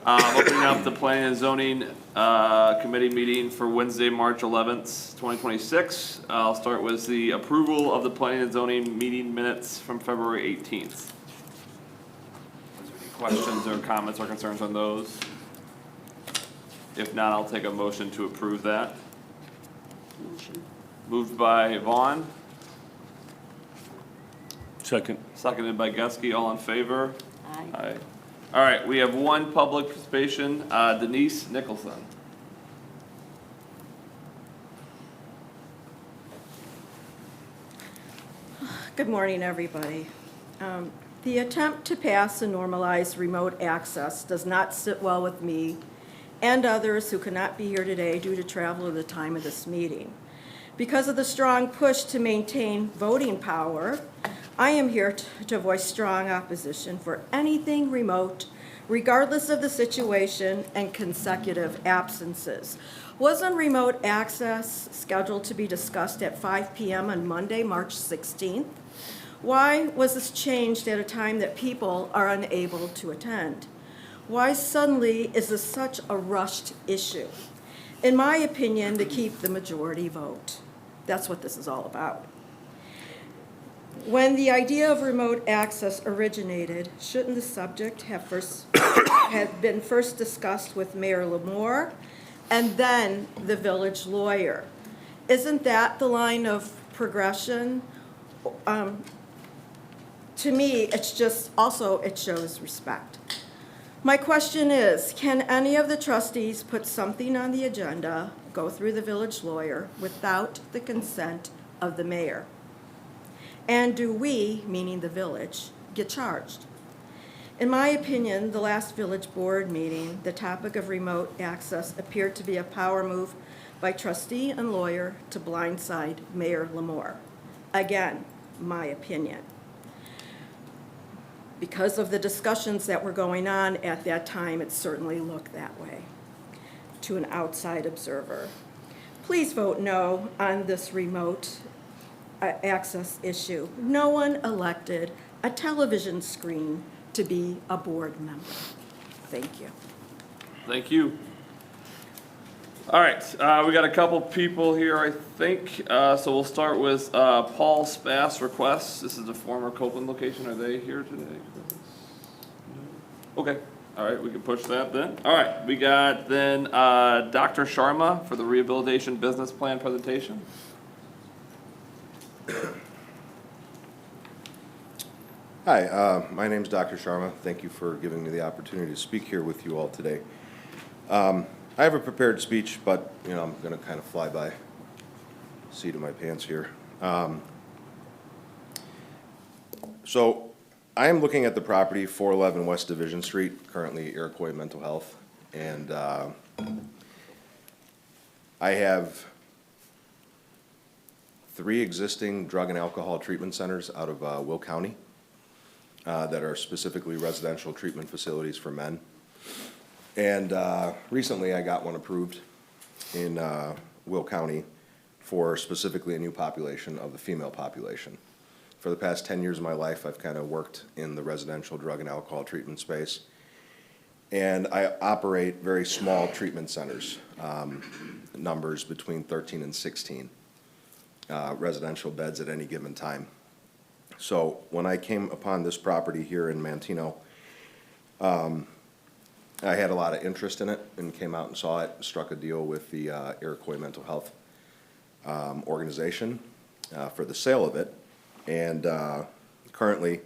Opening up the Planning and Zoning Committee meeting for Wednesday, March 11th, 2026. I'll start with the approval of the Planning and Zoning meeting minutes from February 18th. Is there any questions or comments or concerns on those? If not, I'll take a motion to approve that. Motion. Moved by Vaughn, Second. seconded by Geske. All in favor? Aye. Aye. All right, we have one public participation, Denise Nicholson. Good morning, everybody. The attempt to pass and normalize remote access does not sit well with me and others who could not be here today due to travel at the time of this meeting. Because of the strong push to maintain voting power, I am here to voice strong opposition for anything remote, regardless of the situation and consecutive absences. Wasn't remote access scheduled to be discussed at 5 p.m. on Monday, March 16th? Why was this changed at a time that people are unable to attend? Why suddenly is this such a rushed issue? In my opinion, to keep the majority vote. That's what this is all about. When the idea of remote access originated, shouldn't the subject have been first discussed with Mayor Lamore and then the village lawyer? Isn't that the line of progression? To me, it's just also it shows respect. My question is, can any of the trustees put something on the agenda, go through the village lawyer, without the consent of the mayor? And do we, meaning the village, get charged? In my opinion, the last village board meeting, the topic of remote access appeared to be a power move by trustee and lawyer to blindside Mayor Lamore. Again, my opinion. Because of the discussions that were going on at that time, it certainly looked that way to an outside observer. Please vote no on this remote access issue. No one elected a television screen to be a board member. Thank you. Thank you. All right, we got a couple people here, I think. So we'll start with Paul Spass requests. This is the former Copeland location. Are they here today? Okay. All right, we can push that then. All right, we got then Dr. Sharma for the Rehabilitation Business Plan presentation. Hi, my name's Dr. Sharma. Thank you for giving me the opportunity to speak here with you all today. I have a prepared speech, but I'm going to kind of fly by the seat of my pants here. So I am looking at the property 411 West Division Street, currently Iroquois Mental Health, and I have 3 existing drug and alcohol treatment centers out of Will County that are specifically residential treatment facilities for men. And recently I got one approved in Will County for specifically a new population of the female population. For the past 10 years of my life, I've kind of worked in the residential drug and alcohol treatment space. And I operate very small treatment centers, numbers between 13 and 16 residential beds at any given time. So when I came upon this property here in Manteno, I had a lot of interest in it and came out and saw it, struck a deal with the Iroquois Mental Health organization for the sale of it. And currently,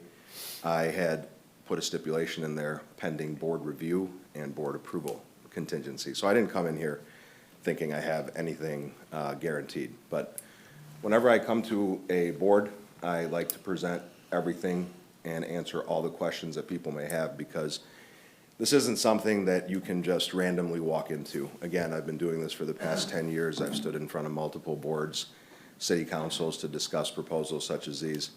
I had put a stipulation in there pending board review and board approval contingency. So I didn't come in here thinking I have anything guaranteed. But whenever I come to a board, I like to present everything and answer all the questions that people may have, because this isn't something that you can just randomly walk into. Again, I've been doing this for the past 10 years. I've stood in front of multiple boards, city councils to discuss proposals such as these.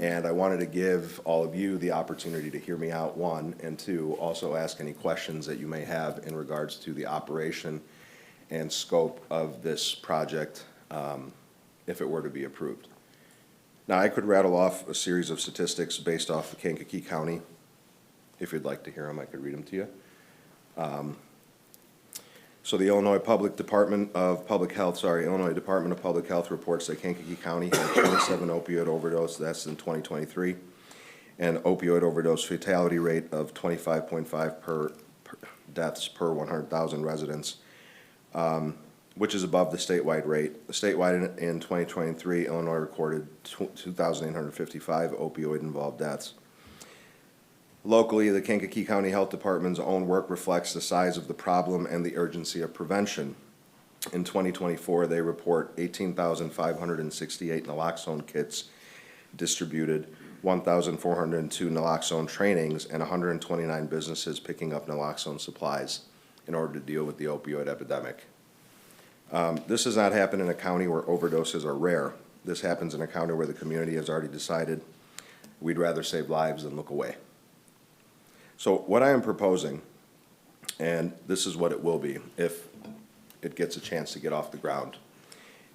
And I wanted to give all of you the opportunity to hear me out, 1, and 2, also ask any questions that you may have in regards to the operation and scope of this project if it were to be approved. Now, I could rattle off a series of statistics based off of Kankakee County. If you'd like to hear them, I could read them to you. So the Illinois Department of Public Health reports that Kankakee County had 27 opioid overdose deaths in 2023, and opioid overdose fatality rate of 25.5 deaths per 100,000 residents, which is above the statewide rate. Statewide in 2023, Illinois recorded 2,855 opioid-involved deaths. Locally, the Kankakee County Health Department's own work reflects the size of the problem and the urgency of prevention. In 2024, they report 18,568 naloxone kits distributed, 1,402 naloxone trainings, and 129 businesses picking up naloxone supplies in order to deal with the opioid epidemic. This does not happen in a county where overdoses are rare. This happens in a county where the community has already decided we'd rather save lives than look away. So what I am proposing, and this is what it will be if it gets a chance to get off the ground,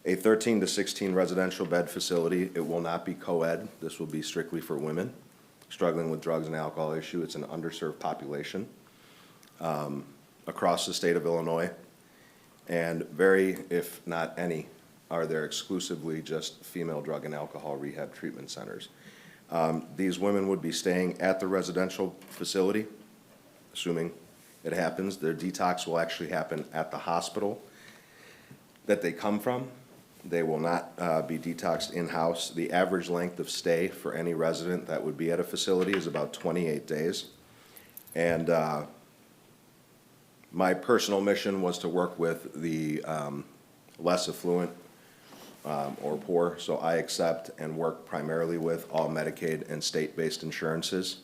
a 13 to 16 residential bed facility. It will not be co-ed. This will be strictly for women struggling with drugs and alcohol issue. It's an underserved population across the state of Illinois, and very, if not any, are there exclusively just female drug and alcohol rehab treatment centers. These women would be staying at the residential facility, assuming it happens. Their detox will actually happen at the hospital that they come from. They will not be detoxed in-house. The average length of stay for any resident that would be at a facility is about 28 days. And my personal mission was to work with the less affluent or poor, so I accept and work primarily with all Medicaid and state-based insurances.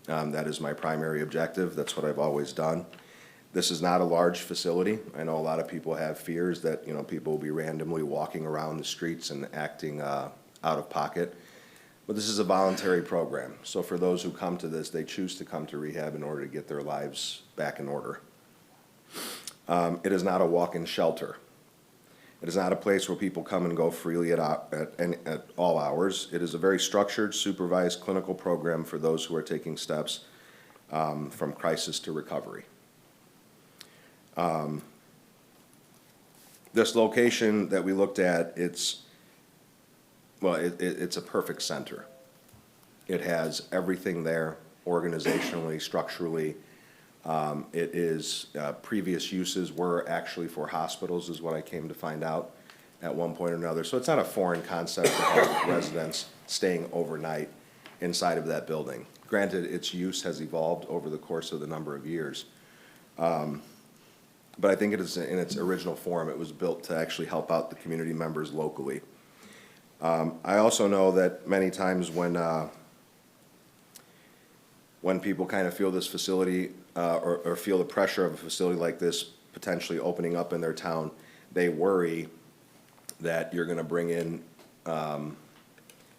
That is my primary objective. That's what I've always done. This is not a large facility. I know a lot of people have fears that, people will be randomly walking around the streets and acting out of pocket. But this is a voluntary program. So for those who come to this, they choose to come to rehab in order to get their lives back in order. It is not a walk-in shelter. It is not a place where people come and go freely at all hours. It is a very structured, supervised clinical program for those who are taking steps from crisis to recovery. This location that we looked at, it's a perfect center. It has everything there, organizationally, structurally. It is, previous uses were actually for hospitals, is what I came to find out at one point or another. So it's not a foreign concept to have residents staying overnight inside of that building. Granted, its use has evolved over the course of the number of years. But I think it is in its original form. It was built to actually help out the community members locally. I also know that many times when people kind of feel this facility or feel the pressure of a facility like this potentially opening up in their town, they worry that you're going to bring in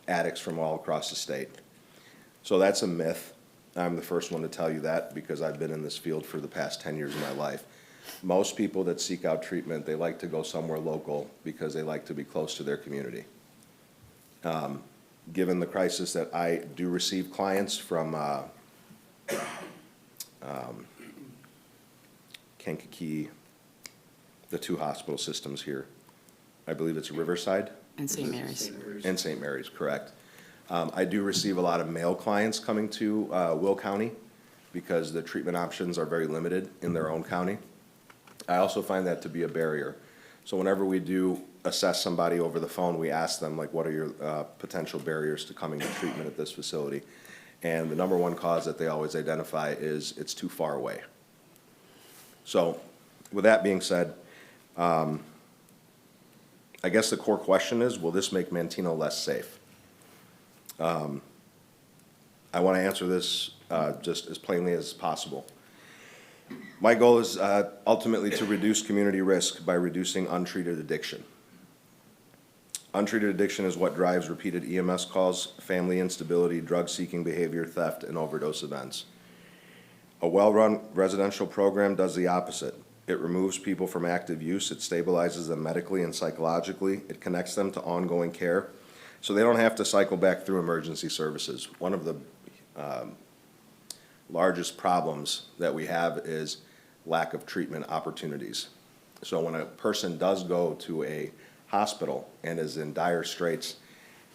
addicts from all across the state. So that's a myth. I'm the first one to tell you that because I've been in this field for the past 10 years of my life. Most people that seek out treatment, they like to go somewhere local because they like to be close to their community. Given the crisis that I do receive clients from Kankakee, the two hospital systems here. I believe it's Riverside. And St. Mary's. And St. Mary's, correct. I do receive a lot of male clients coming to Will County because the treatment options are very limited in their own county. I also find that to be a barrier. So whenever we do assess somebody over the phone, we ask them, like, what are your potential barriers to coming to treatment at this facility? And the number one cause that they always identify is it's too far away. So with that being said, I guess the core question is, will this make Manteno less safe? I want to answer this just as plainly as possible. My goal is ultimately to reduce community risk by reducing untreated addiction. Untreated addiction is what drives repeated EMS calls, family instability, drug-seeking behavior, theft, and overdose events. A well-run residential program does the opposite. It removes people from active use, it stabilizes them medically and psychologically, it connects them to ongoing care, so they don't have to cycle back through emergency services. One of the largest problems that we have is lack of treatment opportunities. So when a person does go to a hospital and is in dire straits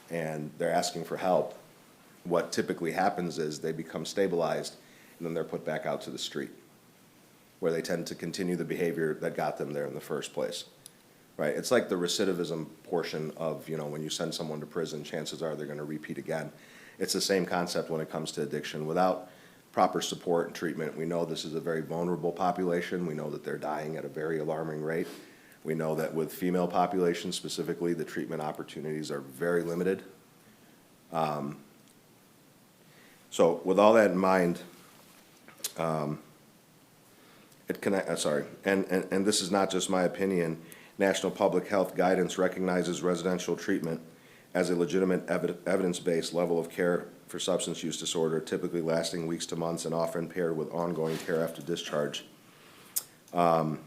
and they're asking for help, what typically happens is they become stabilized and then they're put back out to the street, where they tend to continue the behavior that got them there in the first place. Right? It's like the recidivism portion of, when you send someone to prison, chances are they're going to repeat again. It's the same concept when it comes to addiction. Without proper support and treatment, we know this is a very vulnerable population. We know that they're dying at a very alarming rate. We know that with female populations specifically, the treatment opportunities are very limited. So with all that in mind, and this is not just my opinion, National Public Health Guidance recognizes residential treatment as a legitimate evidence-based level of care for substance use disorder, typically lasting weeks to months and often paired with ongoing care after discharge. I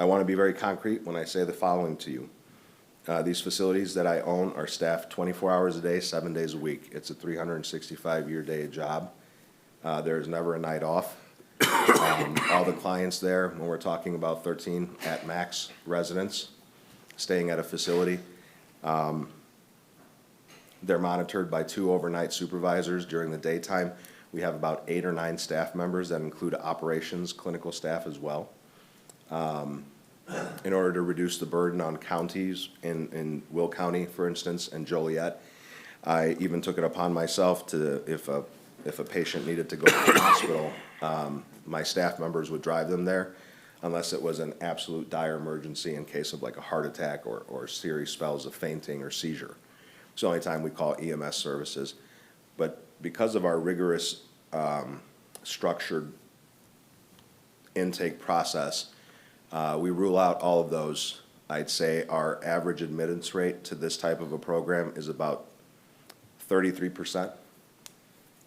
want to be very concrete when I say the following to you. These facilities that I own are staffed 24 hours a day, 7 days a week. It's a 365-year-day job. There is never a night off. All the clients there, when we're talking about 13 at max residents staying at a facility, they're monitored by 2 overnight supervisors during the daytime. We have about 8 or 9 staff members that include operations, clinical staff as well. In order to reduce the burden on counties, in Will County, for instance, and Joliet, I even took it upon myself to, if a patient needed to go to the hospital, my staff members would drive them there unless it was an absolute dire emergency in case of like a heart attack or serious spells of fainting or seizure. It's the only time we call EMS services. But because of our rigorous, structured intake process, we rule out all of those. I'd say our average admittance rate to this type of a program is about 33%.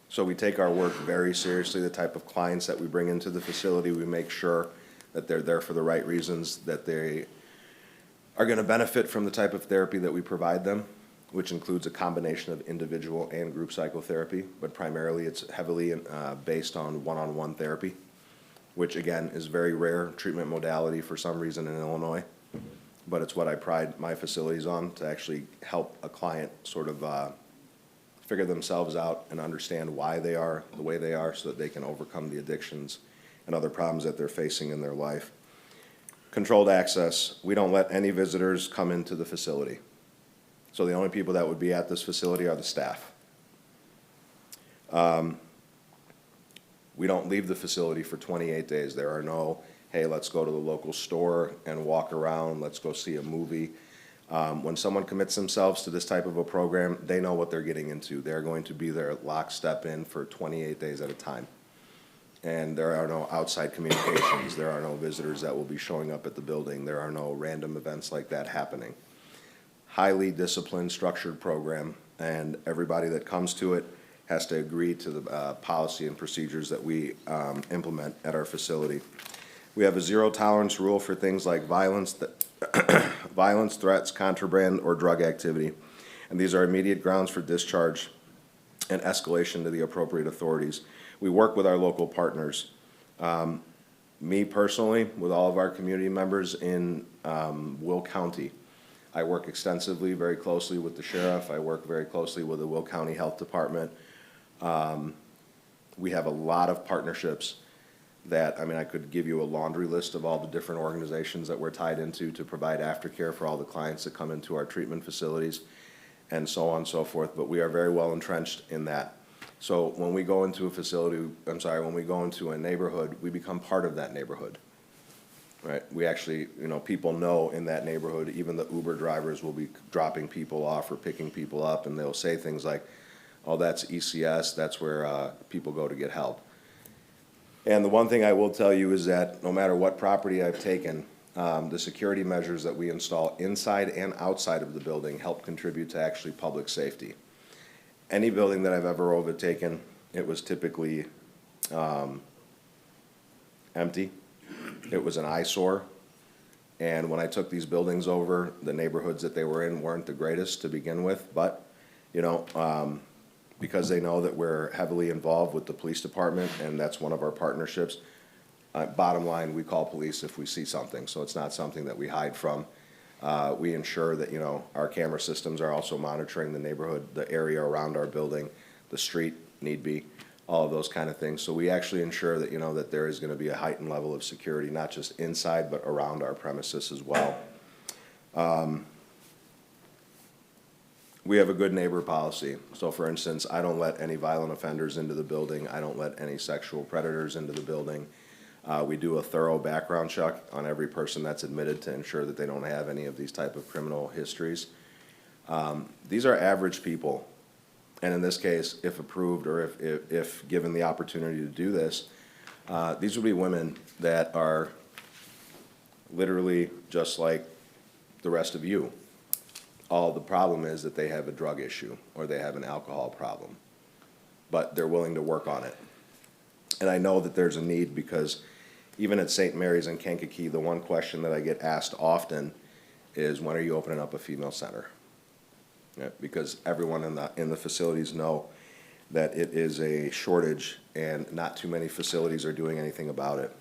So we take our work very seriously. The type of clients that we bring into the facility, we make sure that they're there for the right reasons, that they are going to benefit from the type of therapy that we provide them, which includes a combination of individual and group psychotherapy, but primarily it's heavily based on one-on-one therapy, which again is very rare treatment modality for some reason in Illinois, but it's what I pride my facilities on, to actually help a client sort of figure themselves out and understand why they are the way they are so that they can overcome the addictions and other problems that they're facing in their life. Controlled access. We don't let any visitors come into the facility. So the only people that would be at this facility are the staff. We don't leave the facility for 28 days. There are no, hey, let's go to the local store and walk around, let's go see a movie. When someone commits themselves to this type of a program, they know what they're getting into. They're going to be there lockstep in for 28 days at a time. And there are no outside communications. There are no visitors that will be showing up at the building. There are no random events like that happening. Highly disciplined, structured program, and everybody that comes to it has to agree to the policy and procedures that we implement at our facility. We have a zero tolerance rule for things like violence, violence, threats, contraband, or drug activity. And these are immediate grounds for discharge and escalation to the appropriate authorities. We work with our local partners. Me personally, with all of our community members in Will County, I work extensively, very closely with the sheriff. I work very closely with the Will County Health Department. We have a lot of partnerships that, I could give you a laundry list of all the different organizations that we're tied into to provide aftercare for all the clients that come into our treatment facilities and so on and so forth, but we are very well entrenched in that. So when we go into a facility, when we go into a neighborhood, we become part of that neighborhood, right? We actually, people know in that neighborhood, even the Uber drivers will be dropping people off or picking people up, and they'll say things like, oh, that's ECS, that's where people go to get help. And the one thing I will tell you is that no matter what property I've taken, the security measures that we install inside and outside of the building help contribute to actually public safety. Any building that I've ever overtaken, it was typically empty. It was an eyesore. And when I took these buildings over, the neighborhoods that they were in weren't the greatest to begin with, but, because they know that we're heavily involved with the police department, and that's one of our partnerships, bottom line, we call police if we see something, so it's not something that we hide from. We ensure that, our camera systems are also monitoring the neighborhood, the area around our building, the street, need be, all of those kind of things. So we actually ensure that, that there is gonna be a heightened level of security, not just inside, but around our premises as well. We have a good neighbor policy. So for instance, I don't let any violent offenders into the building. I don't let any sexual predators into the building. We do a thorough background check on every person that's admitted to ensure that they don't have any of these type of criminal histories. These are average people. And in this case, if approved or if given the opportunity to do this, these would be women that are literally just like the rest of you. All the problem is that they have a drug issue or they have an alcohol problem, but they're willing to work on it. And I know that there's a need because even at St. Mary's in Kankakee, the one question that I get asked often is, when are you opening up a female center? Yeah, because everyone in the facilities know that it is a shortage and not too many facilities are doing anything about it.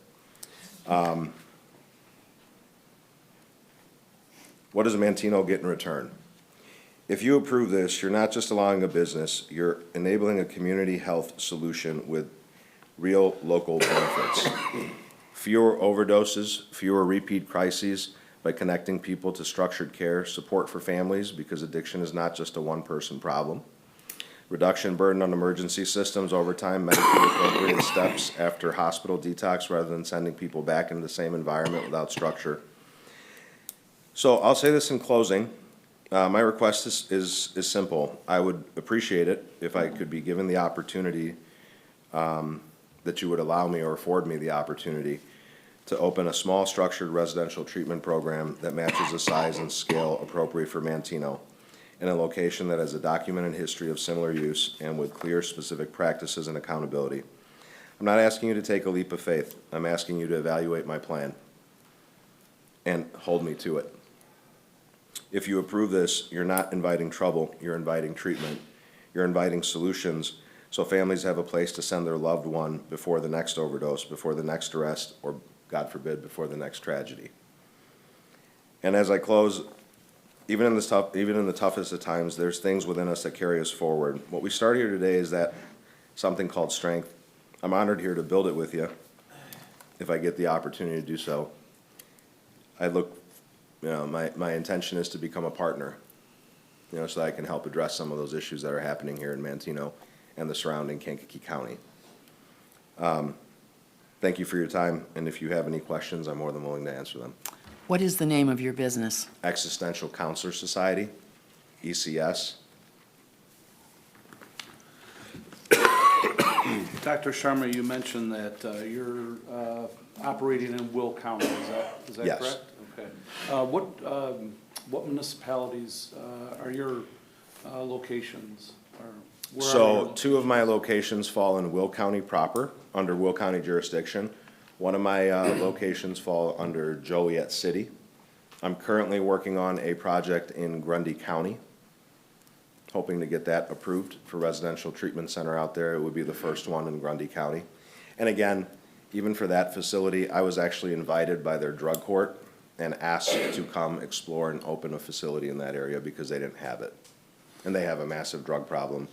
What does Manteno get in return? If you approve this, you're not just allowing a business, you're enabling a community health solution with real local benefits. Fewer overdoses, fewer repeat crises by connecting people to structured care, support for families because addiction is not just a one-person problem. Reduction burden on emergency systems over time, medically appropriate steps after hospital detox rather than sending people back into the same environment without structure. So I'll say this in closing. My request is simple. I would appreciate it if I could be given the opportunity that you would allow me or afford me the opportunity to open a small structured residential treatment program that matches the size and scale appropriate for Manteno in a location that has a documented history of similar use and with clear specific practices and accountability. I'm not asking you to take a leap of faith. I'm asking you to evaluate my plan and hold me to it. If you approve this, you're not inviting trouble, you're inviting treatment, you're inviting solutions so families have a place to send their loved one before the next overdose, before the next arrest, or God forbid, before the next tragedy. And as I close, even in the toughest of times, there's things within us that carry us forward. What we start here today is that something called strength. I'm honored here to build it with you, if I get the opportunity to do so. My intention is to become a partner, so that I can help address some of those issues that are happening here in Manteno and the surrounding Kankakee County. Thank you for your time, and if you have any questions, I'm more than willing to answer them. What is the name of your business? Existential Counselor Society, ECS. Dr. Sharma, you mentioned that you're operating in Will County, is that Yes. correct? Okay. What municipalities are your locations? Or where are So your- two of my locations fall in Will County proper, under Will County jurisdiction. One of my locations fall under Joliet City. I'm currently working on a project in Grundy County, hoping to get that approved for residential treatment center out there. It would be the first one in Grundy County. And again, even for that facility, I was actually invited by their drug court and asked to come explore and open a facility in that area because they didn't have it. And they have a massive drug problem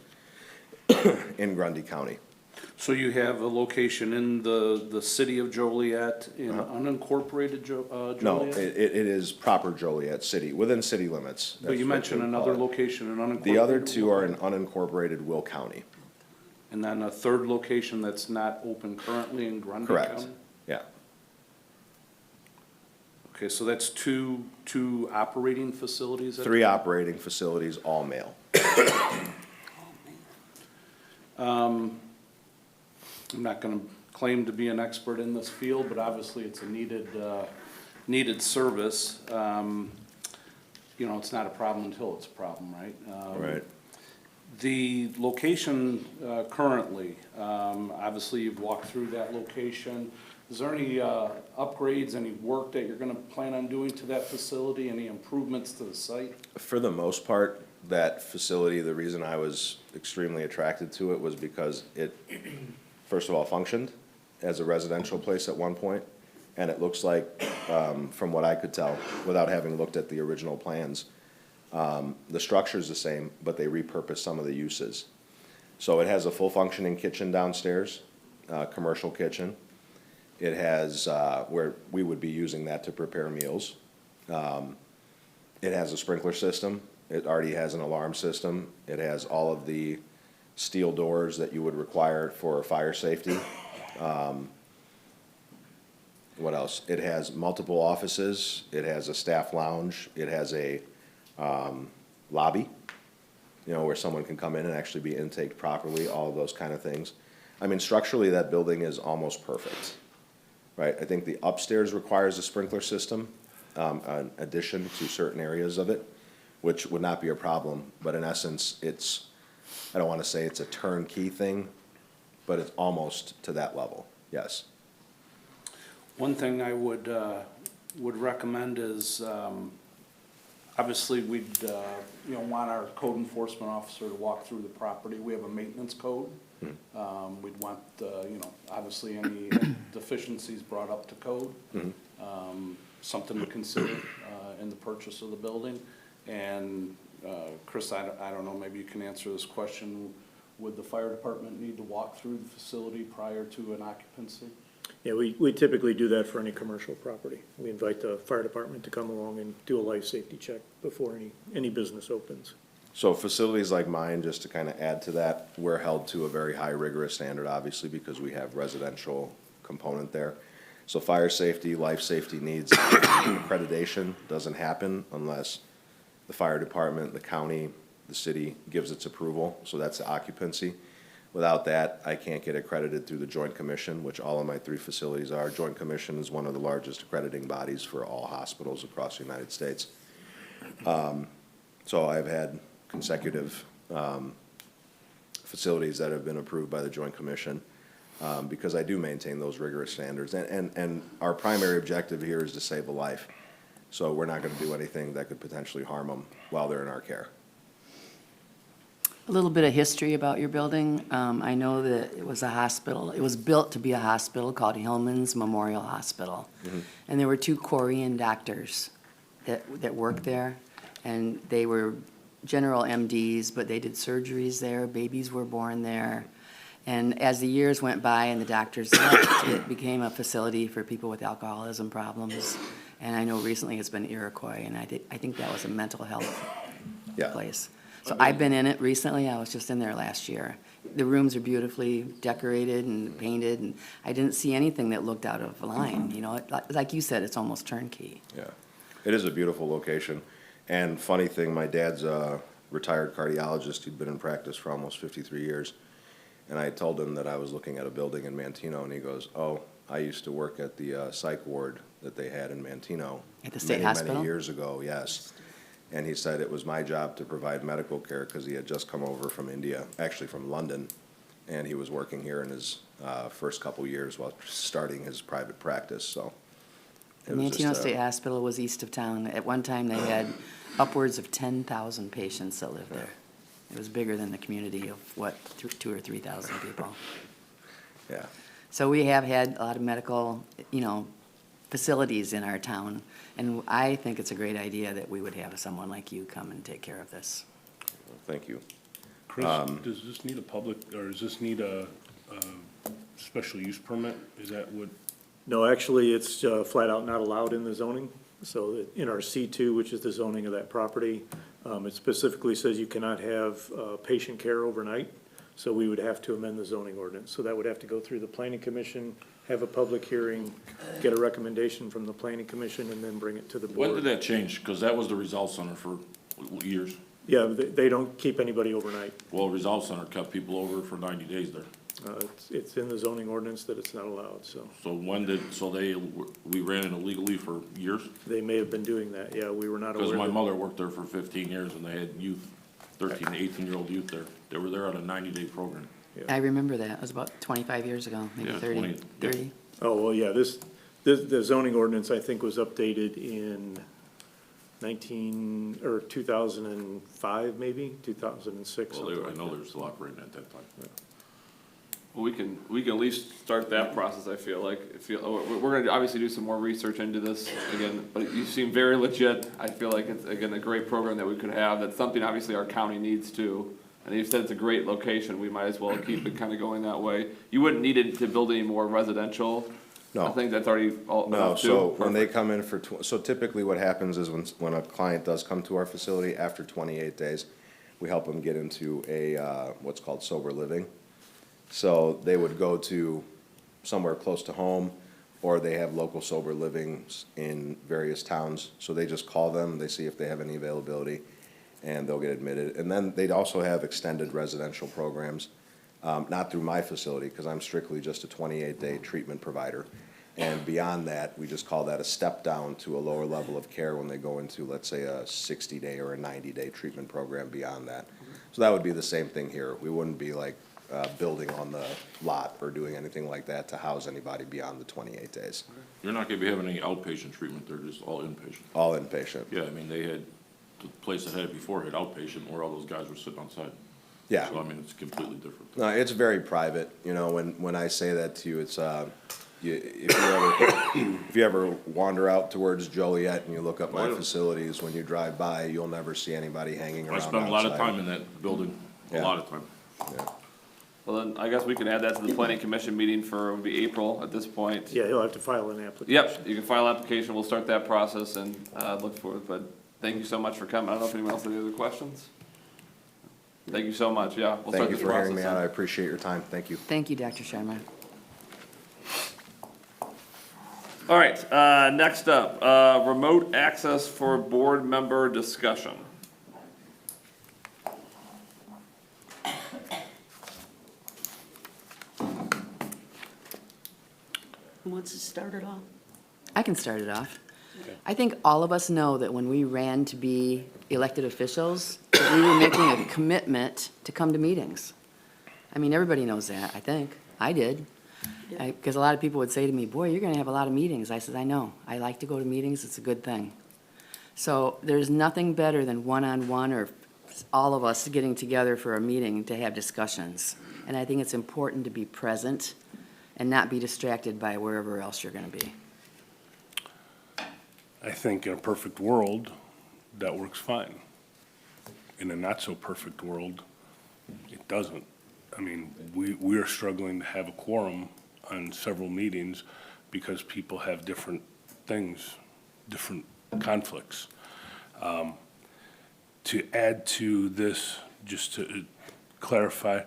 in Grundy County. So you have a location in the city of Joliet, in unincorporated Joliet? No, it is proper Joliet City, within city limits. But you That's what mentioned we another call it. location in unincorporated? The other two are in unincorporated Will County. And then a third location that's not open currently in Grundy County? Correct, yeah. Okay, so that's two operating facilities? at- 3 operating facilities, all male. I'm not gonna claim to be an expert in this field, but obviously it's a needed service. It's not a problem until it's a problem, right? Right. The location currently, obviously you've walked through that location. Is there any upgrades, any work that you're gonna plan on doing to that facility, any improvements to the site? For the most part, that facility, the reason I was extremely attracted to it was because it, first of all, functioned. as a residential place at one point, and it looks like, from what I could tell, without having looked at the original plans, the structure's the same, but they repurposed some of the uses. So it has a full functioning kitchen downstairs, commercial kitchen. It has, where we would be using that to prepare meals. It has a sprinkler system. It already has an alarm system. It has all of the steel doors that you would require for fire safety. What else? It has multiple offices. It has a staff lounge. It has a lobby, you know, where someone can come in and actually be intaked properly, all of those kind of things. I mean, structurally, that building is almost perfect, right? I think the upstairs requires a sprinkler system, an addition to certain areas of it, which would not be a problem, but in essence, it's, I don't want to say it's a turnkey thing, but it's almost to that level, yes. One thing I would recommend is, obviously, we'd, you know, want our code enforcement officer to walk through the property. We have a maintenance code. We'd want, you know, obviously any deficiencies brought up to code. Something to consider in the purchase of the building. And Chris, I don't know, maybe you can answer this question. Would the fire department need to walk through the facility prior to an occupancy? Yeah, we typically do that for any commercial property. We invite the fire department to come along and do a life safety check before any business opens. So facilities like mine, just to kind of add to that, we're held to a very high rigorous standard, obviously, because we have residential component there. So fire safety, life safety needs, accreditation doesn't happen unless the fire department, the county, the city gives its approval, so that's the occupancy. Without that, I can't get accredited through the Joint Commission, which all of my 3 facilities are. Joint Commission is one of the largest accrediting bodies for all hospitals across the United States. So I've had consecutive facilities that have been approved by the Joint Commission because I do maintain those rigorous standards. And our primary objective here is to save a life. So we're not going to do anything that could potentially harm them while they're in our care. A little bit of history about your building. I know that it was a hospital. It was built to be a hospital called Hillman's Memorial Hospital. And there were 2 Korean doctors that worked there. And they were general MDs, but they did surgeries there. Babies were born there. And as the years went by and the doctors left, it became a facility for people with alcoholism problems. And I know recently it's been Iroquois, and I think that was a mental health place. So I've been in it recently. I was just in there last year. The rooms are beautifully decorated and painted, and I didn't see anything that looked out of line. You know, like you said, it's almost turnkey. Yeah, it is a beautiful location. And funny thing, my dad's a retired cardiologist. He'd been in practice for almost 53 years. And I told him that I was looking at a building in Manteno, and he goes, "Oh, I used to work at the psych ward that they had in Manteno At the state many, hospital? many years ago." Yes. And he said it was my job to provide medical care because he had just come over from India, actually from London, and he was working here in his first couple years while starting his private practice. So The it was Manteno just, State Hospital was east of town. At one time, they had upwards of 10,000 patients that lived there. It was bigger than the community of, 2,000 or 3,000 people. yeah. So we have had a lot of medical, you know, facilities in our town, and I think it's a great idea that we would have someone like you come and take care of this. Thank you. Chris, does this need a public, or does this need a special use permit? Is that what, No, actually, it's flat out not allowed in the zoning. So that in our C2, which is the zoning of that property, it specifically says you cannot have patient care overnight. So we would have to amend the zoning ordinance. So that would have to go through the planning commission, have a public hearing, get a recommendation from the planning commission, and then bring it to the board. when did that change? Because that was the Resolve Center for years. Yeah, they don't keep anybody overnight. Well, Resolve Center kept people over for 90 days there. It's in the zoning ordinance that it's not allowed, so. So we ran it illegally for years? They may have been doing that, yeah, we were not aware. Because my that- mother worked there for 15 years and they had youth, 13 to 18-year-old youth there. They were there on a 90-day program. I remember that. It was about 25 years ago, maybe Yeah, 30. 20, yeah. 30. Oh, well, yeah, the zoning ordinance, I think, was updated in 2005, maybe, 2006. Well, something I like know that. they were still operating at that time. Well, we can at least start that process, I feel like. We're gonna obviously do some more research into this again, but you seem very legit. I feel like it's, again, a great program that we could have. That's something obviously our county needs too. And you said it's a great location. We might as well keep it kind of going that way. You wouldn't need it to build any more residential. No. I think that's already all No, enough too. so when they Perfect. come in for, so typically what happens is when a client does come to our facility, after 28 days, we help them get into a, what's called sober living. So they would go to somewhere close to home, or they have local sober livings in various towns. So they just call them, they see if they have any availability, and they'll get admitted. And then they'd also have extended residential programs, not through my facility, because I'm strictly just a 28-day treatment provider. And beyond that, we just call that a step down to a lower level of care when they go into, let's say, a 60-day or a 90-day treatment program beyond that. So that would be the same thing here. We wouldn't be like building on the lot or doing anything like that to house anybody beyond the 28 days. You're not gonna be having any outpatient treatment, they're just all inpatient. All inpatient. Yeah, I mean, they had, the place that had it before had outpatient, where all those guys were sitting on site. Yeah. So, I mean, it's completely different. No, it's very private, you know, when I say that to you, it's, if you ever wander out towards Joliet and you look up my Oh, yeah. facilities, when you drive by, you'll never see anybody hanging around I outside. spent a lot of time in that building, a Yeah. lot of time. Yeah. Well, then, I guess we can add that to the planning commission meeting for, it would be April at this point. Yeah, he'll have to file an application. Yep, you can file an application, we'll start that process and, look forward, but thank you so much for coming. I don't know if anyone else has any other questions? Thank you so much, yeah, we'll start Thank you this for hearing process me out, I then. appreciate your time, thank you. Thank you, Dr. Sharma. All right, next up, remote access for board member discussion. Who wants to start it off? I can start it off. I think all of us know that when we ran to be elected officials, that we were making a commitment to come to meetings. I mean, everybody knows that, I think. I did. Because a lot of people would say to me, boy, you're gonna have a lot of meetings. I said, I know. I like to go to meetings. It's a good thing. So there's nothing better than one-on-one or all of us getting together for a meeting to have discussions. And I think it's important to be present and not be distracted by wherever else you're gonna be. I think in a perfect world, that works fine. In a not-so-perfect world, it doesn't. I mean, we are struggling to have a quorum on several meetings because people have different things, different conflicts. To add to this, just to clarify,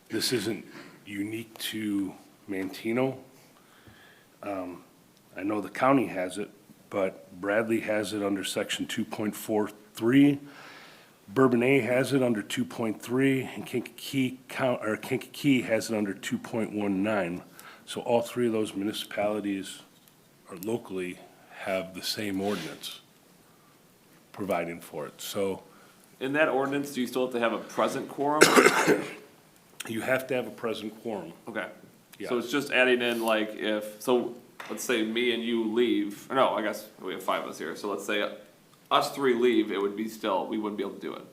this isn't unique to Manteno. I know the county has it, but Bradley has it under section 2.43. Bourbonnais has it under 2.3, and Kankakee has it under 2.19. So all three of those municipalities or locally have the same ordinance providing for it. So In that ordinance, do you still have to have a present quorum? you have to have a present quorum. Okay, Yeah. so it's just adding in like if, so let's say me and you leave, or no, I guess we have five of us here, so let's say us three leave, it would be still, we wouldn't be able to do it.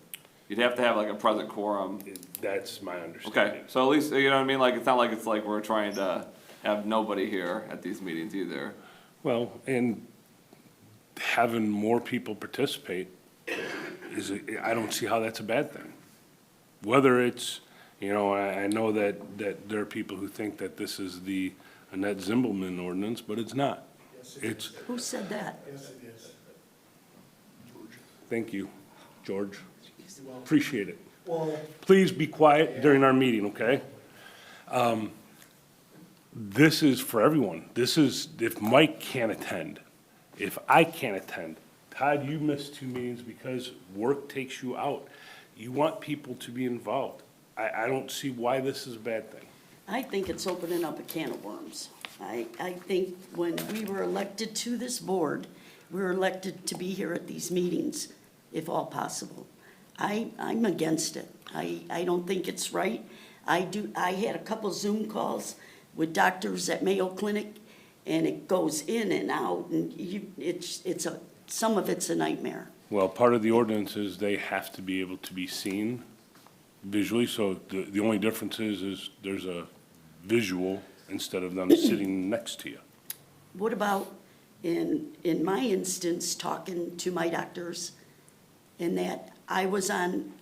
You'd have to have like a present quorum. That's my understanding. Okay, so at least, you know what I mean, like, it's not like it's like we're trying to have nobody here at these meetings either. Well, and having more people participate I don't see how that's a bad thing. Whether it's, you know, I know that there are people who think that this is the Annette Zimbelman ordinance, but it's not. It's, Who said that? thank you, George. Appreciate it. Please be quiet during our meeting, okay? This is for everyone. This is, if Mike can't attend, if I can't attend, Todd, you missed 2 meetings because work takes you out. You want people to be involved. I don't see why this is a bad thing. I think it's opening up a can of worms. I think when we were elected to this board, we were elected to be here at these meetings, if all possible. I'm against it. I don't think it's right. I had a couple Zoom calls with doctors at Mayo Clinic, and it goes in and out, and some of it's a nightmare. Well, part of the ordinance is they have to be able to be seen visually, so the only difference is there's a visual instead of them sitting next to you. What about, in my instance, talking to my doctors, in that I was on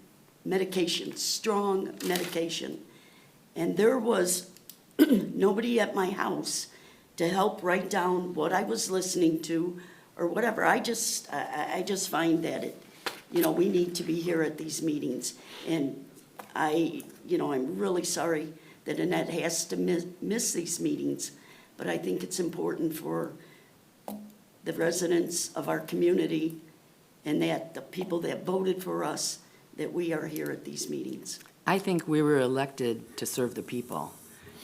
medication, strong medication, and there was nobody at my house to help write down what I was listening to or whatever. I just find that we need to be here at these meetings. And I'm really sorry that Annette has to miss these meetings, but I think it's important for the residents of our community and that the people that voted for us, that we are here at these meetings. I think we were elected to serve the people.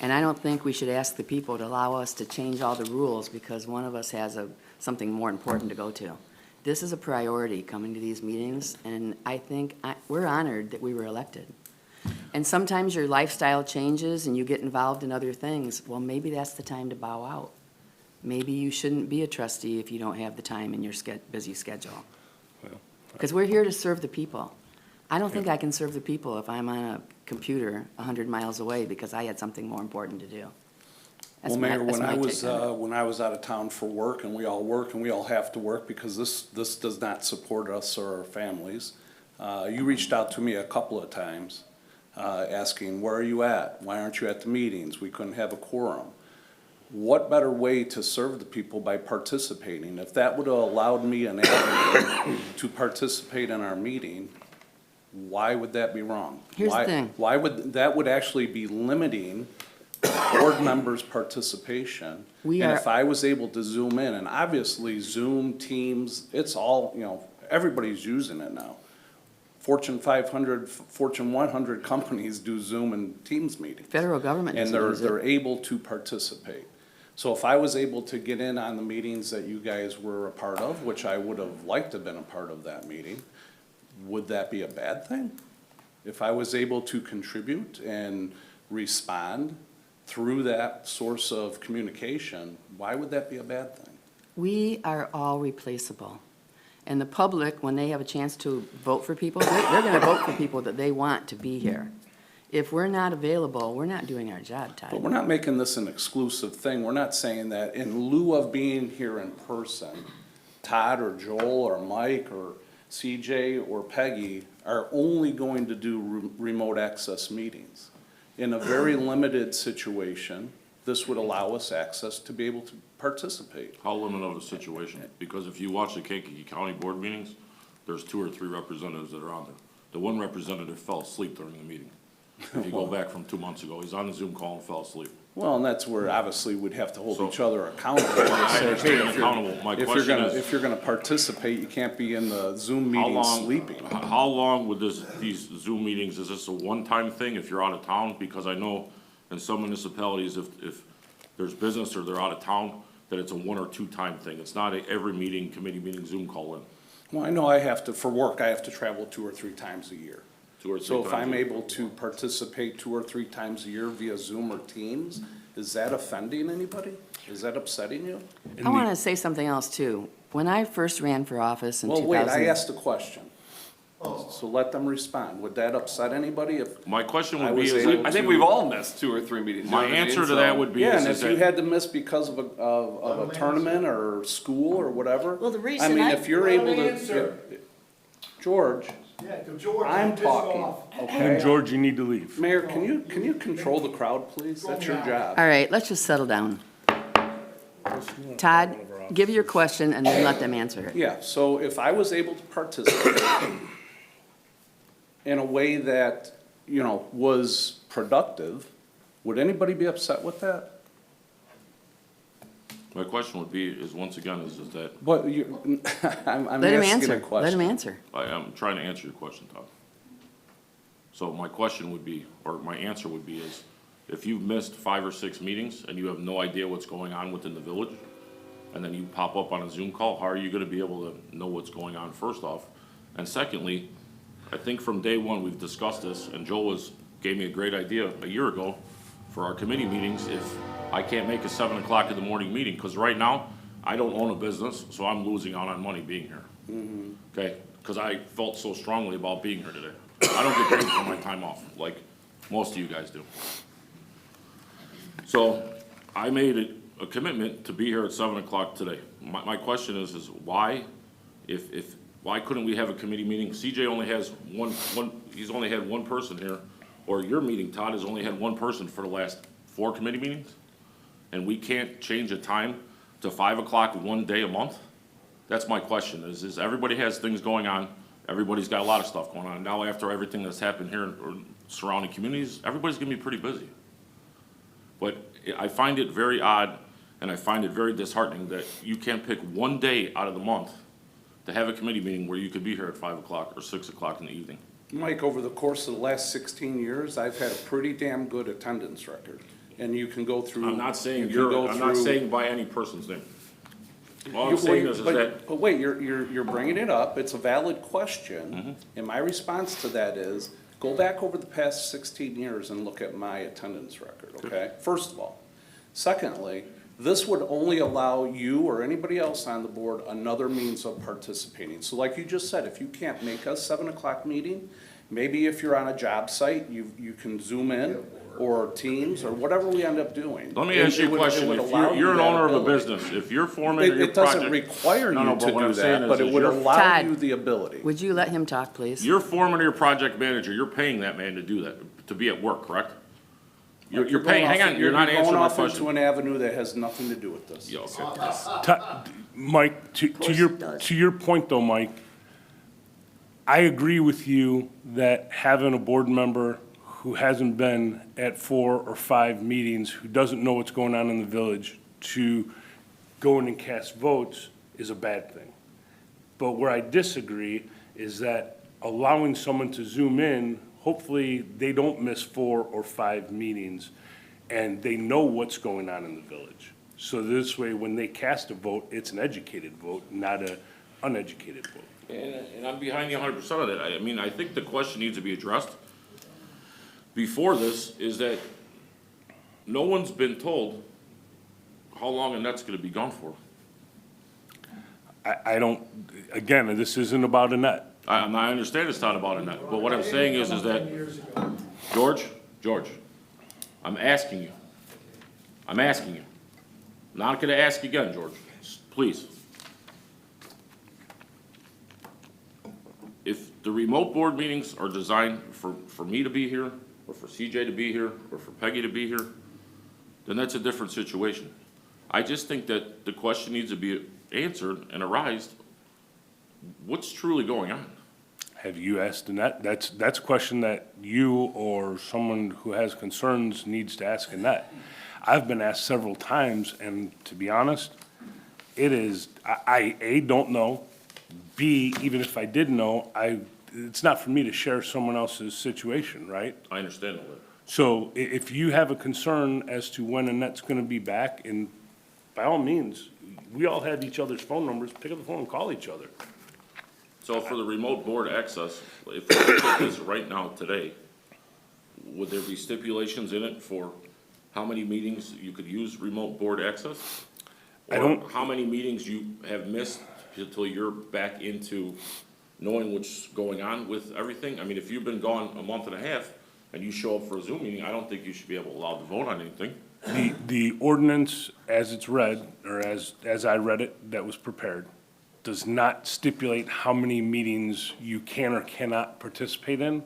And I don't think we should ask the people to allow us to change all the rules because one of us has something more important to go to. This is a priority, coming to these meetings, and I think we're honored that we were elected. And sometimes your lifestyle changes and you get involved in other things. Well, maybe that's the time to bow out. Maybe you shouldn't be a trustee if you don't have the time in your busy schedule. Because we're here to serve the people. I don't think I can serve the people if I'm on a computer 100 miles away because I had something more important to do. That's Well, Mayor, that's when my I take was, on it. when I was out of town for work, and we all have to work because this does not support us or our families, you reached out to me a couple of times, asking, where are you at? Why aren't you at the meetings? We couldn't have a quorum. What better way to serve the people by participating? If that would have allowed me an avenue to participate in our meeting, why would that be wrong? Here's the thing. Why would, that would actually be limiting board members' participation. We And are- if I was able to zoom in, and obviously Zoom, Teams, it's all, everybody's using it now. Fortune 500, Fortune 100 companies do Zoom and Teams meetings. Federal government And doesn't use it. they're able to participate. So if I was able to get in on the meetings that you guys were a part of, which I would have liked to have been a part of that meeting, would that be a bad thing? If I was able to contribute and respond through that source of communication, why would that be a bad thing? We are all replaceable. And the public, when they have a chance to vote for people, they're going to vote for people that they want to be here. If we're not available, we're not doing our job, But Todd. we're not making this an exclusive thing. We're not saying that in lieu of being here in person, Todd or Joel or Mike or CJ or Peggy are only going to do remote access meetings. In a very limited situation, this would allow us access to be able to participate. How limited of a situation? Because if you watch the Kankakee County board meetings, there's 2 or 3 representatives that are on there. The one representative fell asleep during the meeting. If you go back from 2 months ago, he's on the Zoom call and fell asleep. Well, and that's where obviously we'd have to hold So- each other accountable. I understand accountable. My question is, If you're gonna participate, you can't be in the Zoom how meeting long, sleeping. how long would these Zoom meetings, is this a one-time thing if you're out of town? Because I know in some municipalities, if there's business or they're out of town, that it's a 1 or 2 time thing. It's not every meeting, committee meeting, Zoom call in. Well, I know I have to, for work, I have to travel 2 or 3 times a year. 2 or 3 So if times I'm a year. able to participate 2 or 3 times a year via Zoom or Teams, is that offending anybody? Is that upsetting you? I want to say something else, too. When I first ran for office in 2000. Well, wait, I asked a question. So let them respond. Would that upset anybody if? My question I would be, was is able I think we've all missed 2 or 3 meetings. you know my what I mean? answer to So- that would be, Yeah, and is if you that, had to miss because of a tournament or school or whatever. Well, the I reason mean, I- if you're able to. George, Yeah, George, I'm pissed talking, off. And okay? George, you need to leave. Mayor, can you control the crowd, please? That's your job. All right, let's just settle down. Todd, give your question and then let them answer it. Yeah, so if I was able to participate in a way that, was productive, would anybody be upset with that? my question would be, is once again, is that, What, you, I'm Let him asking answer. a Let him question. answer. I'm trying to answer your question, Tom. So my question would be, or my answer would be is, if you've missed 5 or 6 meetings and you have no idea what's going on within the village, and then you pop up on a Zoom call, how are you gonna be able to know what's going on, first off? And secondly, I think from day one, we've discussed this, and Joel gave me a great idea a year ago for our committee meetings, if I can't make a 7 o'clock in the morning meeting, because right now, I don't own a business, so I'm losing out on money being here. Okay, because I felt so strongly about being here today. I don't get paid for my time off, like most of you guys do. So I made a commitment to be here at 7 o'clock today. My question is why, why couldn't we have a committee meeting? CJ only has he's only had one person here, or your meeting, Todd, has only had one person for the last 4 committee meetings? And we can't change a time to 5 o'clock one day a month? That's my question, is everybody has things going on, everybody's got a lot of stuff going on. Now after everything that's happened here in surrounding communities, everybody's gonna be pretty busy. But I find it very odd, and I find it very disheartening that you can't pick one day out of the month to have a committee meeting where you could be here at 5 o'clock or 6 o'clock in the evening. Mike, over the course of the last 16 years, I've had a pretty damn good attendance record. And you can go through. I'm not saying you can go I'm not through- saying by any person's name. All I'm You- saying wait, is but- that, But wait, you're bringing it up, it's a valid Mm-hmm. question, and my response to that is, go back over the past 16 years and look at my attendance record, okay? First of all. Secondly, this would only allow you or anybody else on the board another means of participating. So like you just said, if you can't make a 7 o'clock meeting, maybe if you're on a job site, you can Zoom in, or Teams, or whatever we end up doing. let me ask you a question, if you're an owner of a business, if you're foreman of your It doesn't project. require No, no, you but to what do I'm saying that, is but it would you're- allow Todd. you the ability. Would you let him talk, please? You're foreman or your project manager, you're paying that man to do that, to be at work, correct? You're paying, hang on, you're not answering my Going off question. into an avenue that has nothing to do with this. Yeah, okay. Mike, it does. to your point though, Mike, I agree with you that having a board member who hasn't been at 4 or 5 meetings, who doesn't know what's going on in the village, to go in and cast votes is a bad thing. But where I disagree is that allowing someone to Zoom in, hopefully they don't miss 4 or 5 meetings and they know what's going on in the village. So this way, when they cast a vote, it's an educated vote, not an uneducated vote. And I'm behind you 100% of that. I mean, I think the question needs to be addressed before this is that no one's been told how long Annette's gonna be gone for. I don't, again, this isn't about Annette. I understand it's not about Annette, but what I'm saying is that, George, I'm asking you. I'm not gonna ask again, George, please. If the remote board meetings are designed for me to be here, or for CJ to be here, or for Peggy to be here, then that's a different situation. I just think that the question needs to be answered and arised, what's truly going on? Have you asked Annette? That's a question that you or someone who has concerns needs to ask Annette. I've been asked several times, and to be honest, it is, I, A, don't know. B, even if I did know, it's not for me to share someone else's situation, right? I understand all that. So if you have a concern as to when Annette's gonna be back, and by all means, we all have each other's phone numbers, pick up the phone and call each other. So for the remote board access, if we look at this right now today, would there be stipulations in it for how many meetings you could use remote board access? I don't- Or how many meetings you have missed until you're back into knowing what's going on with everything? I mean, if you've been gone a month and a half and you show up for a Zoom meeting, I don't think you should be allowed to vote on anything. The ordinance, as it's read, or as I read it, that was prepared, does not stipulate how many meetings you can or cannot participate in.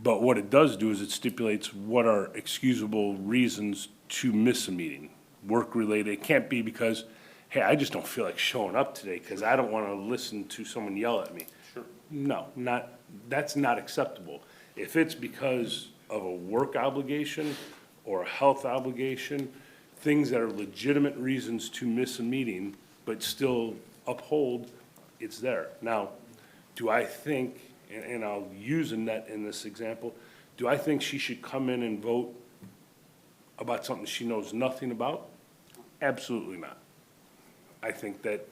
But what it does do is it stipulates what are excusable reasons to miss a meeting, work-related. It can't be because, hey, I just don't feel like showing up today because I don't want to listen to someone yell at me. Sure. No, that's not acceptable. If it's because of a work obligation or a health obligation, things that are legitimate reasons to miss a meeting, but still uphold, it's there. Now, do I think, and I'll use Annette in this example, do I think she should come in and vote about something she knows nothing about? Absolutely not. I think that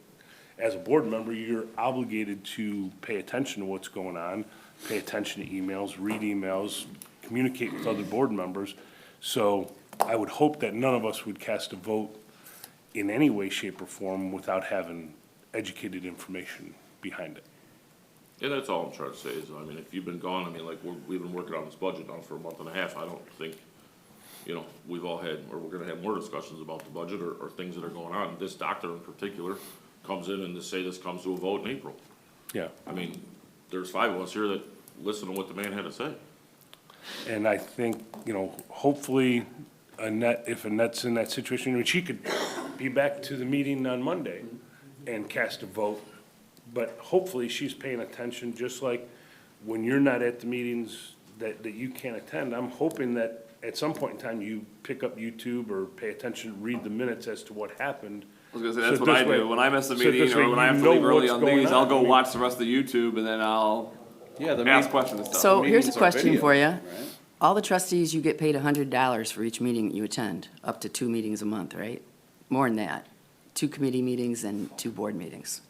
as a board member, you're obligated to pay attention to what's going on, pay attention to emails, read emails, communicate with other board members. So I would hope that none of us would cast a vote in any way, shape, or form without having educated information behind it. Yeah, that's all I'm trying to say is, I mean, if you've been gone, I mean, like, we've been working on this budget now for a month and a half, I don't think you know, we've all had, or we're gonna have more discussions about the budget or things that are going on. This doctor in particular comes in and to say this comes to a vote in April. Yeah. I mean, there's 5 of us here that listen to what the man had to say. And I think, you know, hopefully Annette, if Annette's in that situation, I mean, she could be back to the meeting on Monday and cast a vote. But hopefully she's paying attention, just like when you're not at the meetings that you can't attend. I'm hoping that at some point in time you pick up YouTube or pay attention, read the minutes as to what happened. I was gonna say, that's So what I this way- do. When I miss a so meeting this way or when I you have to know leave early what's on going these, I'll on. go I mean- watch the rest of the YouTube and then I'll Yeah, the ask meet- questions and stuff. So here's a meetings are question video, for you. right? All the trustees, you get paid $100 for each meeting that you attend, up to 2 meetings a month, right? More than that, 2 committee meetings and 2 board meetings.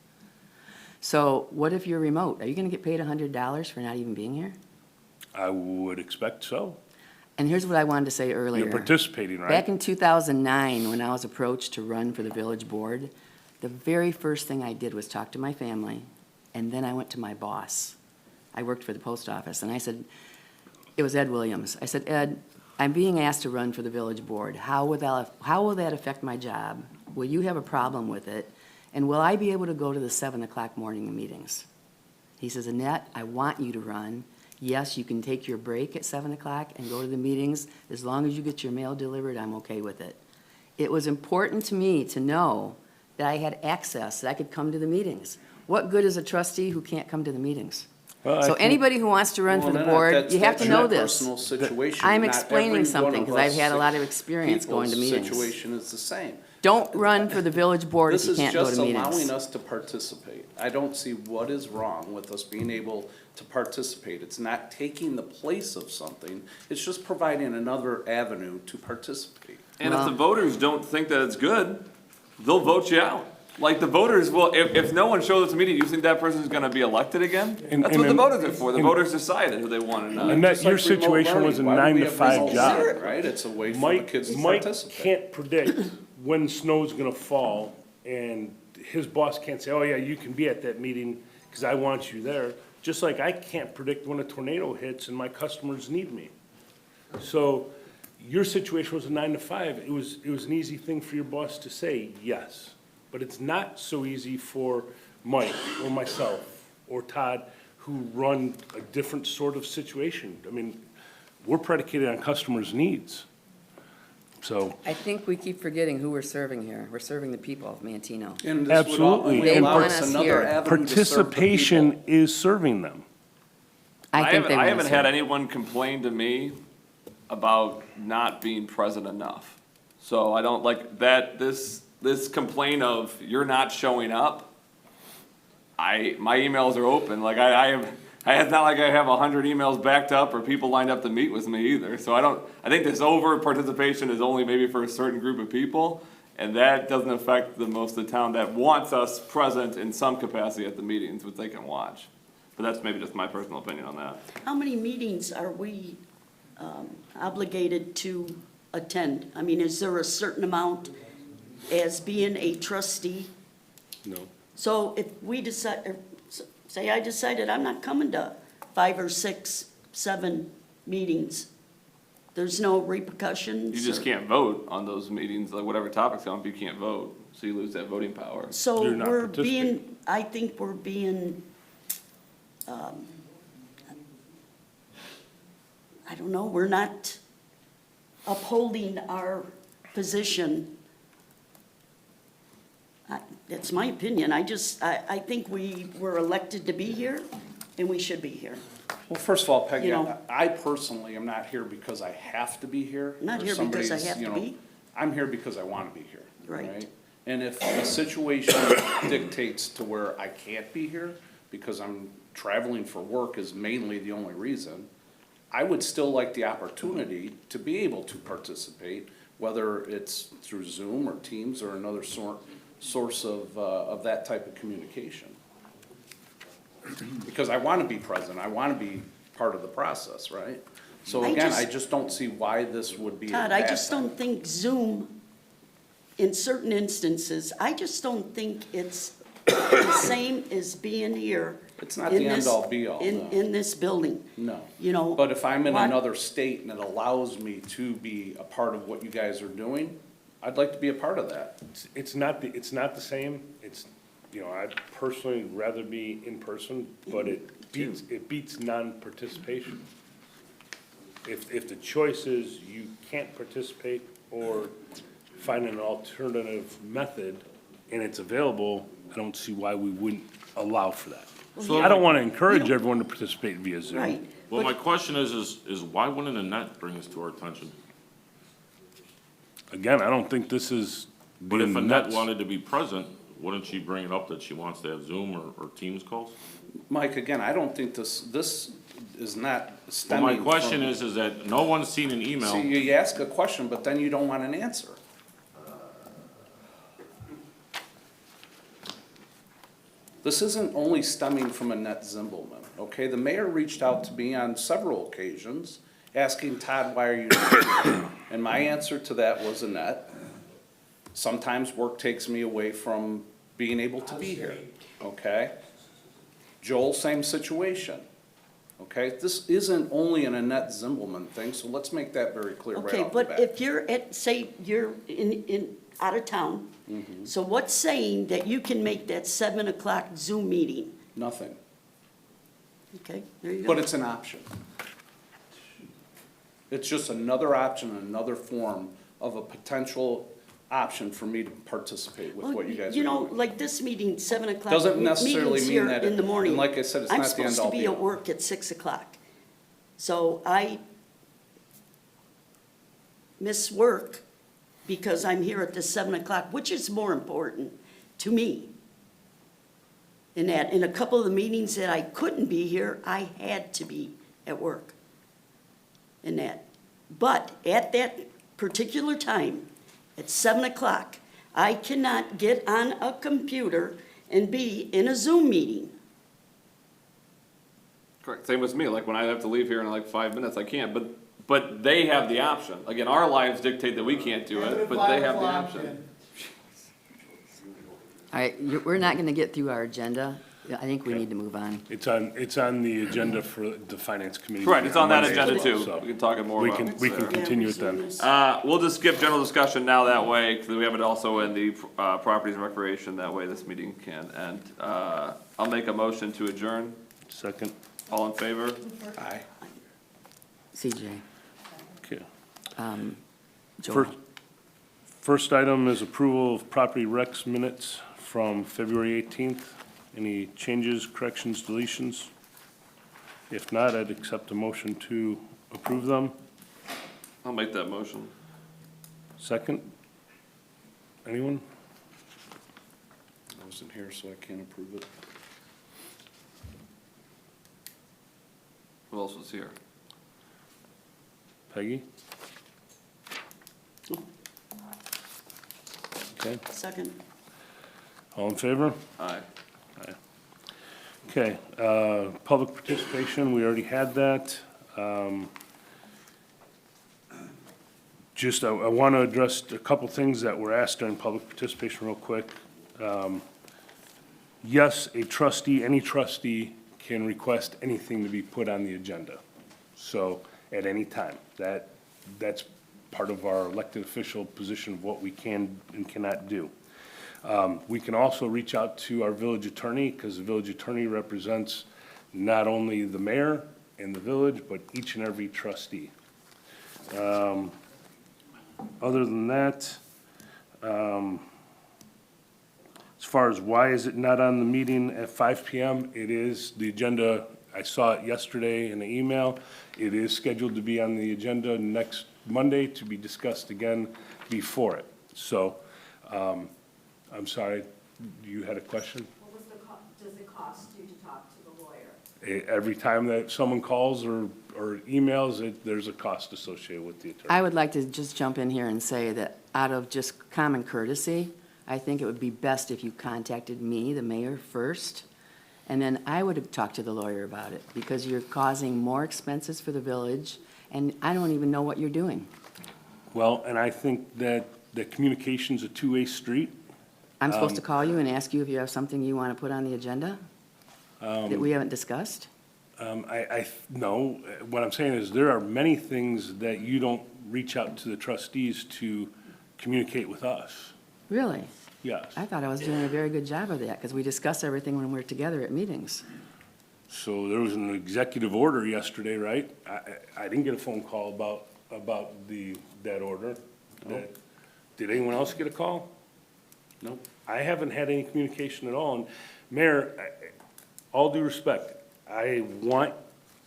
So what if you're remote? Are you gonna get paid $100 for not even being here? I would expect so. And here's what I wanted to say earlier. You're participating, right? Back in 2009, when I was approached to run for the village board, the very first thing I did was talk to my family, and then I went to my boss. I worked for the post office, and I said, it was Ed Williams. I said, Ed, I'm being asked to run for the village board. How will that affect my job? Will you have a problem with it? And will I be able to go to the 7 o'clock morning meetings? He says, Annette, I want you to run. Yes, you can take your break at 7 o'clock and go to the meetings. As long as you get your mail delivered, I'm okay with it. It was important to me to know that I had access, that I could come to the meetings. What good is a trustee who can't come to the meetings? Well, I So think- anybody who wants to run for Well, the then board, that's- you have to that's know your this. personal situation. I'm Not explaining every something, one of 'cause I've us had a lot of experience going to people's meetings. Situation is the same. Don't run for the village board if This you is can't go just to allowing meetings. us to participate. I don't see what is wrong with us being able to participate. It's not taking the place of something, it's just providing another avenue to participate. And if Well- the voters don't think that it's good, they'll vote you out. Like the voters will, if no one shows up to the meeting, you think that person's gonna be elected again? And- That's and what the then- voters are for. The and- voters decided who they want and not. And that, Just your like remote situation was a learning. Why do we 9 to have 5 remote job. learning, right? It's a way for the kids to Mike participate. can't predict when snow's gonna fall, and his boss can't say, oh yeah, you can be at that meeting, cause I want you there. Just like I can't predict when a tornado hits and my customers need me. So, your situation was a 9 to 5, it was an easy thing for your boss to say, yes. But it's not so easy for Mike, or myself, or Todd, who run a different sort of situation. I mean, we're predicated on customers' needs. So, I think we keep forgetting who we're serving here. We're serving the people of Mantino. And this would al- Absolutely. would They allow want us us another here. avenue to serve the participation people. is serving them. I think they I want haven't us had here. anyone complain to me about not being present enough. So I don't like that, this complaint of you're not showing up. My emails are open, like it's not like I have 100 emails backed up or people lined up to meet with me either. So I think this over participation is only maybe for a certain group of people. And that doesn't affect the most of the town that wants us present in some capacity at the meetings, which they can watch. But that's maybe just my personal opinion on that. How many meetings are we obligated to attend? I mean, is there a certain amount as being a trustee? No. So if we decide, say I decided I'm not coming to 5 or 6, 7 meetings, there's no repercussions? You just or- can't vote on those meetings, like whatever topics come up, you can't vote, so you lose that voting power. So You're not we're participating. being, I think we're being, I don't know, we're not upholding our position. That's my opinion. I think we were elected to be here, and we should be here. Well, first of all, Peggy, You know- I personally am not here because I have to be here. Not or here because I somebody's, have you to know, be. I'm here because I want to be here. Right. And if the situation dictates to where I can't be here because I'm traveling for work is mainly the only reason, I would still like the opportunity to be able to participate, whether it's through Zoom or Teams or another source of that type of communication. Because I want to be present, I want to be part of the process, right? So I again, just- I just don't see why this would be a Todd, I bad just thing. don't think Zoom, in certain instances, I just don't think it's the same as being here It's not in the this- end-all be-all, no. In this building, No. you know. But if I'm in why- another state and it allows me to be a part of what you guys are doing, I'd like to be a part of that. It's not the same, it's, you know, I'd personally rather be in person, but it beats non-participation. If the choice is you can't participate or find an alternative method and it's available, I don't see why we wouldn't allow for that. I don't wanna encourage everyone to participate via Zoom. Right. Well, my question is why wouldn't Annette bring this to our attention? Again, I don't think this is But if being Annette nuts. wanted to be present, wouldn't she bring it up that she wants to have Zoom or Teams calls? Mike, again, I don't think this is not Well, stemming my from. question is that no one's seen an email. See, you ask a question, but then you don't want an answer. This isn't only stemming from Annette Zimbelman, okay? The mayor reached out to me on several occasions, asking Todd, why are you not here? And my answer to that was, Annette, sometimes work takes me away from being able to be here, okay? Joel, same situation, okay? This isn't only an Annette Zimbelman thing, so let's make that very clear right Okay, off the but bat. if you're say you're out of town, Mm-hmm. so what's saying that you can make that 7 o'clock Zoom meeting? Nothing, Okay, there you go. but it's an option. It's just another option, another form of a potential option for me to participate with Well, what you guys are You know, doing. like this meeting, 7 o'clock. Doesn't necessarily meeting's mean here that in the morning. and like I said, it's not the I'm supposed end-all to be be-all. at work at 6 o'clock. So I miss work because I'm here at the 7 o'clock, which is more important to me. In that, in a couple of the meetings that I couldn't be here, I had to be at work. In that. But at that particular time, at 7 o'clock, I cannot get on a computer and be in a Zoom meeting. Correct, same with me, like when I have to leave here in like 5 minutes, I can't, but they have the option. Again, our lives dictate that we can't do it, but they have the option. All right, we're not gonna get through our agenda. I think we need to move on. It's on the agenda for the finance committee. Correct, it's on that Monday, agenda too, so we can talk more We about can, it we can there. continue it then. We'll just skip general discussion now that way, because we have it also in the, properties and recreation, that way this meeting can end. I'll make a motion to adjourn, Second, all in favor? Aye. CJ, okay. Joel. First item is approval of property recs minutes from February 18th. Any changes, corrections, deletions? If not, I'd accept a motion to approve them. I'll make that motion. Second? Anyone? I wasn't here, so I can't approve it. Who else was here? Peggy? Okay, Second. all in favor? Aye. Okay, public participation, we already had that. Just, I want to address a couple things that were asked during public participation real quick. Yes, a trustee, any trustee can request anything to be put on the agenda. So, at any time, that's part of our elected official position of what we can and cannot do. We can also reach out to our village attorney, because the village attorney represents not only the mayor and the village, but each and every trustee. Other than that, as far as why is it not on the meeting at 5 PM, it is, the agenda, I saw it yesterday in the email. It is scheduled to be on the agenda next Monday to be discussed again before it. So, I'm sorry, you had a question? What was does it cost you to talk to the lawyer? Every time that someone calls or emails, there's a cost associated with the attorney. I would like to just jump in here and say that out of just common courtesy, I think it would be best if you contacted me, the mayor, first, and then I would have talked to the lawyer about it, because you're causing more expenses for the village, and I don't even know what you're doing. Well, and I think that communication's a two-way street. I'm supposed to call you and ask you if you have something you want to put on the agenda? that we haven't discussed? No, what I'm saying is there are many things that you don't reach out to the trustees to communicate with us. Really? Yes. I thought I was doing a very good job of that, because we discuss everything when we're together at meetings. So there was an executive order yesterday, right? I didn't get a phone call about that order. Did anyone else get a call? No. I haven't had any communication at all. And Mayor, all due respect, I want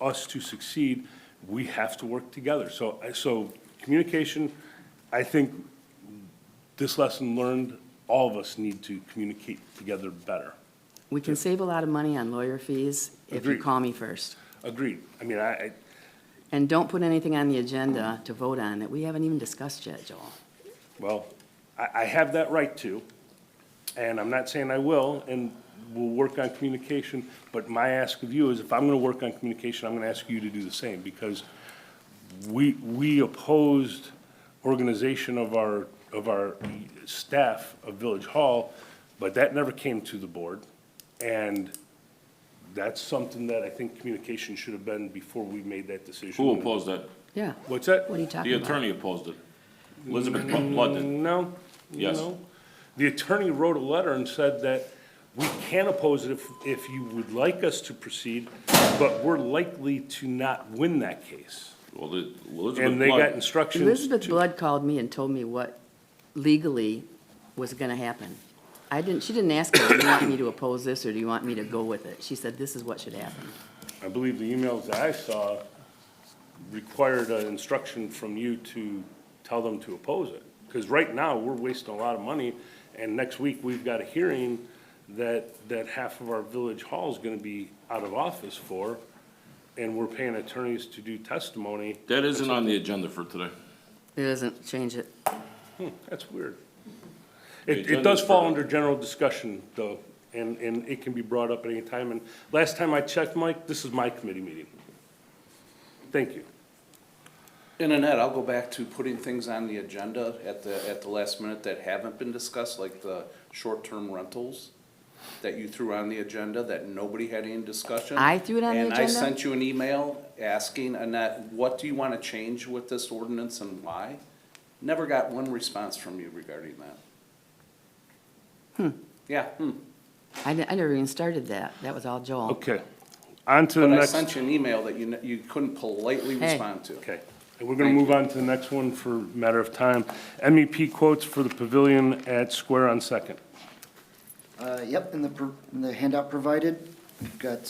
us to succeed. We have to work together. So communication, I think this lesson learned, all of us need to communicate together better. We can save a lot of money on lawyer fees if you Agreed. call me first. Agreed. I mean, And don't put anything on the agenda to vote on that we haven't even discussed yet, Joel. well, I have that right to, and I'm not saying I will, and we'll work on communication, but my ask of you is if I'm gonna work on communication, I'm gonna ask you to do the same, because we opposed organization of our staff of Village Hall, but that never came to the board, and that's something that I think communication should have been before we made that decision. Who opposed that? Yeah. What's that? What are you talking The about? attorney opposed it. Elizabeth Blood did. No. Yes. No. The attorney wrote a letter and said that we can oppose it if you would like us to proceed, but we're likely to not win that case. Well, Elizabeth And they got Blood, instructions Elizabeth to. Blood called me and told me what legally was gonna happen. She didn't ask me, do you want me to oppose this, or do you want me to go with it? She said, this is what should happen. I believe the emails that I saw required an instruction from you to tell them to oppose it. Because right now, we're wasting a lot of money, and next week, we've got a hearing that half of our village hall is gonna be out of office for, and we're paying attorneys to do testimony. that isn't on the agenda for today. It doesn't change it. That's weird. The It agenda's does fall for- under general discussion, though, and it can be brought up at any time. And last time I checked, Mike, this is my committee meeting. Thank you. And Annette, I'll go back to putting things on the agenda at the last minute that haven't been discussed, like the short-term rentals that you threw on the agenda that nobody had any discussion. I threw it on the And I agenda? sent you an email asking, Annette, what do you want to change with this ordinance and why? Never got one response from you regarding that. Yeah, I never even started that. That was all Joel. Okay. On to the But I next. sent you an email that you couldn't politely Hey. respond to. Okay. And we're gonna move on to the next one for a matter of time. MEP quotes for the pavilion at Square on Second. Yep, in the handout provided, we've got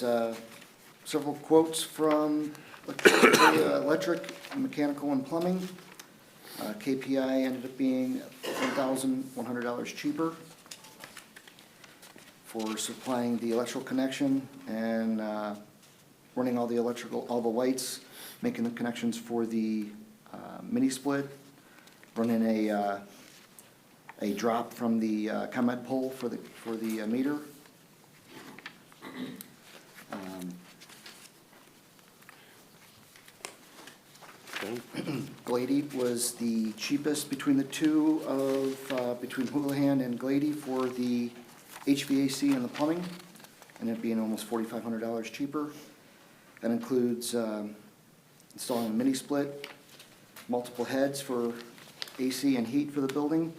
several quotes from electric, mechanical, and plumbing. KPI ended up being $1,100 cheaper for supplying the electrical connection and running all the lights, making the connections for the mini split, running a drop from the ComEd pole for the meter. Glady was the cheapest between the two between Houlihan and Glady for the HVAC and the plumbing, and it being almost $4,500 cheaper. That includes installing a mini split, multiple heads for AC and heat for the building,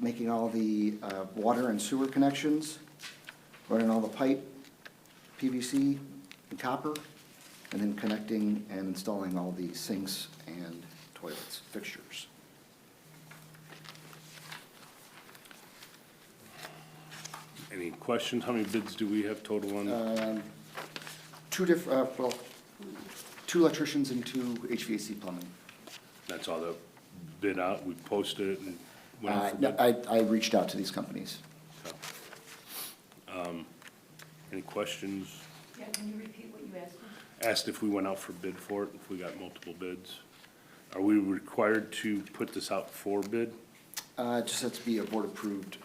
making all the water and sewer connections, running all the pipe, PVC and copper, and then connecting and installing all the sinks and toilets, fixtures. Any questions? How many bids do we have total on? Two electricians and two HVAC plumbing. That's all the bid out, we posted it and went out for No, bid? I reached out to these companies. Any questions? Yeah, can you repeat what you asked me? Asked if we went out for bid for it, if we got multiple bids. Are we required to put this out for bid? It just has to be a board approved.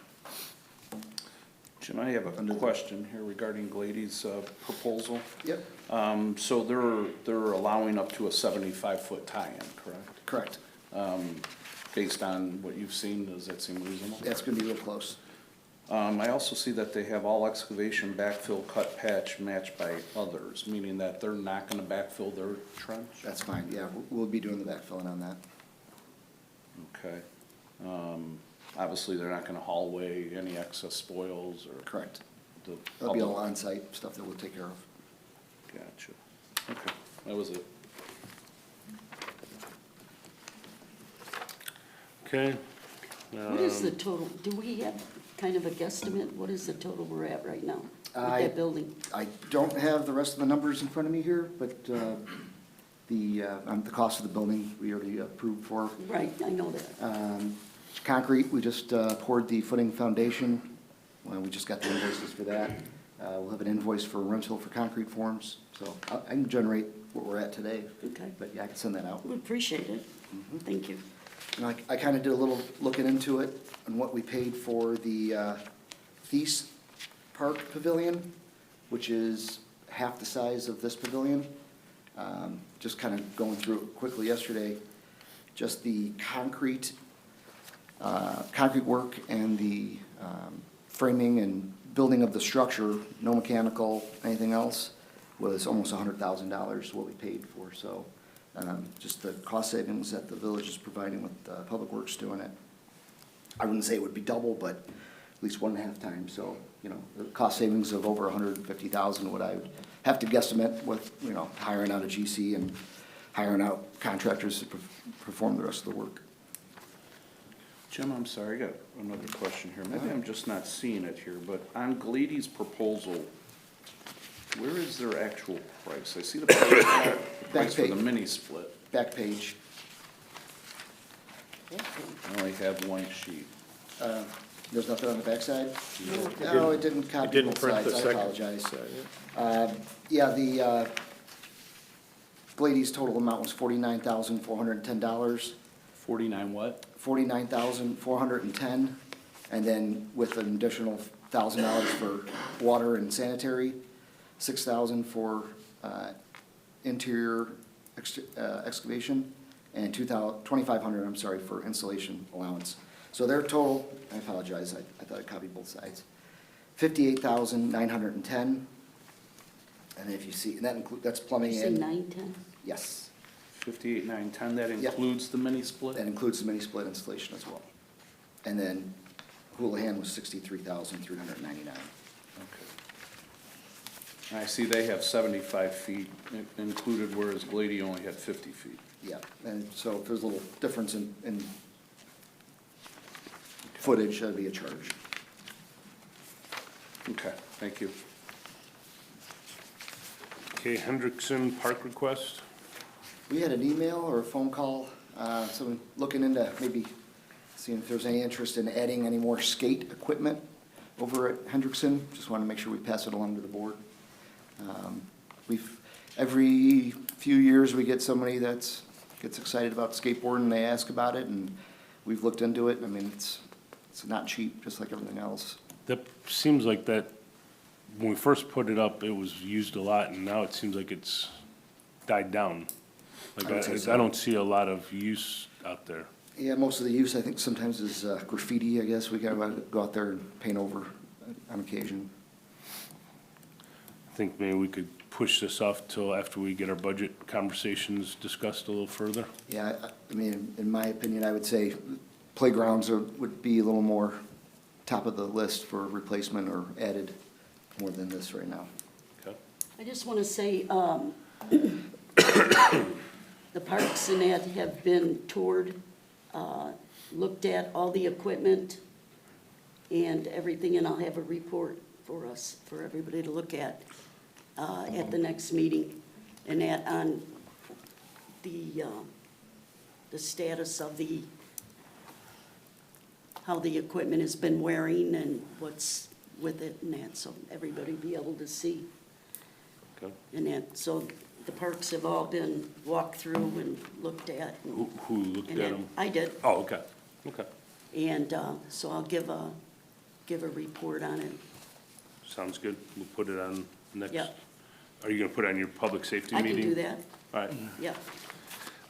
Jim, I have a question here regarding Glady's proposal. Yep, So they're allowing up to a 75-foot tie-in, correct? correct. Based on what you've seen, does that seem reasonable? That's gonna be real close. I also see that they have all excavation, backfill, cut, patch, matched by others, meaning that they're not gonna backfill their trench? That's fine, yeah, we'll be doing the backfilling on that. Okay. Obviously, they're not gonna haul away any excess spoils or. Correct. the That'll be all public- on-site stuff that we'll take care of. Gotcha. Okay, that was it. Okay. What is the total, do we have kind of a guesstimate? What is the total we're at right now with that building? I don't have the rest of the numbers in front of me here, but the cost of the building, we already approved for. Right, I know that. Concrete, we just poured the footing foundation. Well, we just got the invoices for that. We'll have an invoice for rental for concrete forms, so I can generate what we're at today. Okay. But yeah, I can send that out. We appreciate it. Thank you. And I kind of did a little looking into it and what we paid for the Thies Park Pavilion, which is half the size of this pavilion. Just kind of going through it quickly yesterday, just the concrete work and the framing and building of the structure, no mechanical, anything else, was almost $100,000 what we paid for. So just the cost savings that the village is providing with Public Works doing it. I wouldn't say it would be double, but at least 1.5 times. So, you know, the cost savings of over $150,000, what I would have to guesstimate with, you know, hiring out a GC and hiring out contractors to perform the rest of the work. Jim, I'm sorry, I got another question here. Maybe I'm just not seeing it here, but on Glady's proposal, where is their actual price? I see the price for the mini split. Back page. I only have one sheet. There's nothing on the backside? No, it didn't It copy didn't both print the sides, I second. apologize. side, yeah. Yeah, the Glady's total amount was $49,410. 49 what? $49,410, and then with an additional $1,000 for water and sanitary, $6,000 for interior excavation, and $2,500, I'm sorry, for installation allowance. So their total, I apologize, I thought I copied both sides, $58,910. And then if you see, and that's plumbing You say and, 910? yes, 58,910, that Yep. includes the mini split? that includes the mini split installation as well. And then Houlihan was $63,399. Okay. And I see they have 75 feet included, whereas Glady only had 50 feet. Yeah, and so if there's a little difference in footage, that'd be a charge. Okay, thank you. Okay, Hendrickson Park request. We had an email or a phone call, someone looking into maybe seeing if there's any interest in adding any more skate equipment over at Hendrickson. Just want to make sure we pass it along to the board. Every few years, we get somebody gets excited about skateboarding, and they ask about it, and we've looked into it. I mean, it's not cheap, just like everything else. That seems like that, when we first put it up, it was used a lot, and now it seems like it's died down. I would Like, say I so. don't see a lot of use out there. Yeah, most of the use, I think, sometimes is graffiti, I guess. We gotta go out there and paint over on occasion. I think maybe we could push this off till after we get our budget conversations discussed a little further. Yeah, I mean, in my opinion, I would say playgrounds would be a little more top of the list for replacement or added more than this right now. Okay. I just want to say, the parks and that have been toured, looked at, all the equipment and everything, and I'll have a report for us, for everybody to look at the next meeting, and that on the status of how the equipment has been wearing and what's with it and that, so everybody be able to see. Okay. And that, so the parks have all been walked through and looked at. and- Who looked and at that- them? I did, Oh, okay, okay. and so I'll give a report on it. Sounds good. We'll put it on next. Yep. Are you gonna put it on your public safety I meeting? can do that, All right. yep.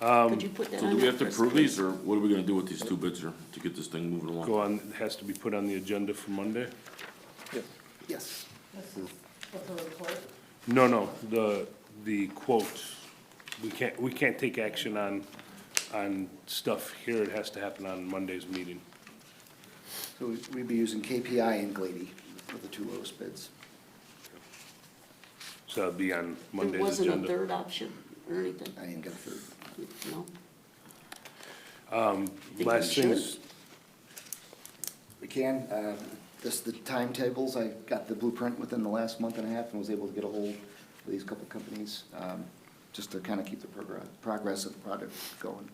Could you put that So on do we there, have to Chris, approve please? these, or what are we gonna do with these two bids here to get this thing moving along? Go on, it has to be put on the agenda for Monday? Yes. No, the quote, we can't take action on stuff here, it has to happen on Monday's meeting. So we'd be using KPI and Glady for the two lowest bids. So it'll be on There Monday's wasn't a agenda. third option or anything, I didn't get a third. no? Think Last we things, should? We can, just the timetables, I got the blueprint within the last month and a half and was able to get a hold of these couple companies, just to kind of keep the progress of the project going.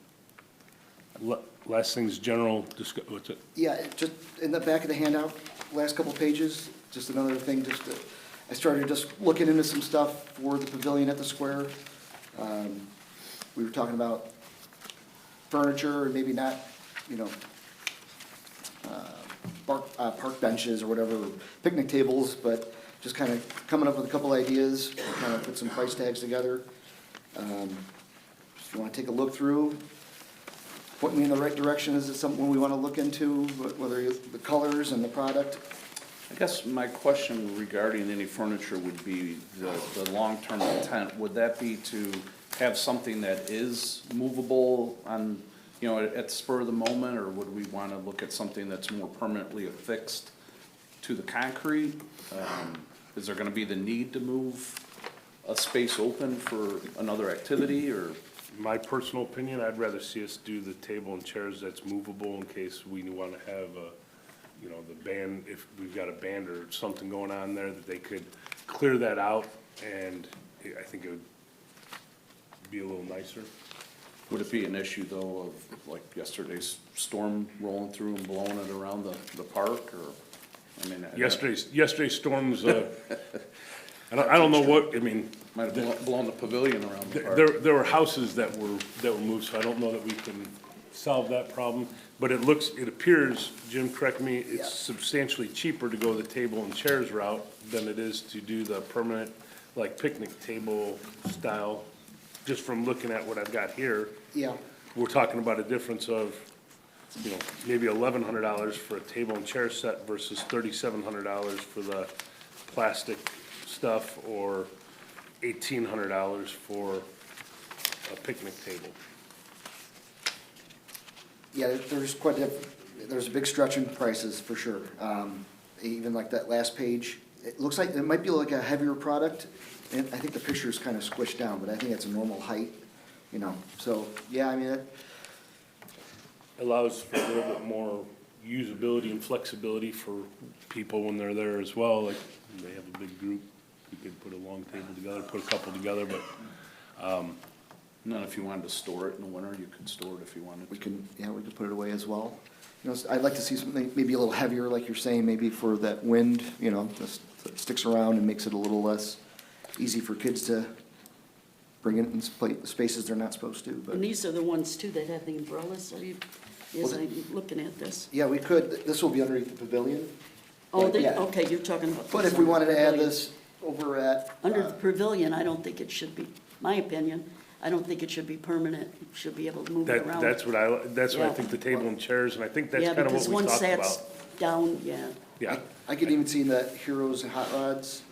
last things, general what's it? Yeah, just in the back of the handout, last couple pages, just another thing, I started just looking into some stuff for the pavilion at the square. We were talking about furniture, and maybe not, you know, park benches or whatever, picnic tables, but just kind of coming up with a couple ideas, kind of put some price tags together. If you want to take a look through, point me in the right direction, is it something we want to look into, whether the colors and the product? I guess my question regarding any furniture would be the long-term intent. Would that be to have something that is movable on, you know, at the spur of the moment? Or would we want to look at something that's more permanently affixed to the concrete? Is there going to be the need to move a space open for another activity, or? My personal opinion, I'd rather see us do the table and chairs that's movable in case we want to have you know, the band, if we've got a band or something going on there, that they could clear that out, and I think it would be a little nicer. Would it be an issue though of like yesterday's storm rolling through and blowing it around the park, or, I mean? Yesterday's storms, I don't know what, I mean, Might have blown the pavilion around the park. there were houses that were moved, so I don't know that we can solve that problem. But it appears, Jim, correct me, Yeah. it's substantially cheaper to go the table and chairs route than it is to do the permanent, like picnic table style. Just from looking at what I've got here, Yeah, we're talking about a difference of, you know, maybe $1,100 for a table and chair set versus $3,700 for the plastic stuff, or $1,800 for a picnic table. yeah, there's a big stretch in prices for sure. Even like that last page, it looks like it might be like a heavier product. And I think the picture is kind of squished down, but I think it's a normal height, you know, so, yeah, I mean, Allows for a little bit more usability and flexibility for people when they're there as well, like, they have a big group, you could put a long table together, put a couple together, but, And then if you wanted to store it in the winter, you could store it if you wanted to. we can put it away as well. You know, I'd like to see something maybe a little heavier, like you're saying, maybe for that wind, you know, just sticks around and makes it a little less easy for kids to bring it in spaces they're not supposed to, but. And these are the ones too that have the umbrellas, as I'm looking at this. Yeah, we could, this will be underneath the pavilion. Oh, But, yeah. okay, you're talking about. But this if we under wanted to add pavilion. this over at. Under the pavilion, I don't think it should be, my opinion, I don't think it should be permanent, it should be able to move it around. that's what I Yeah. think the table and chairs, and I think that's Yeah, kind of what because we once talked that's about. down, yeah. Yeah, I could even see that Heroes and Hot Rods,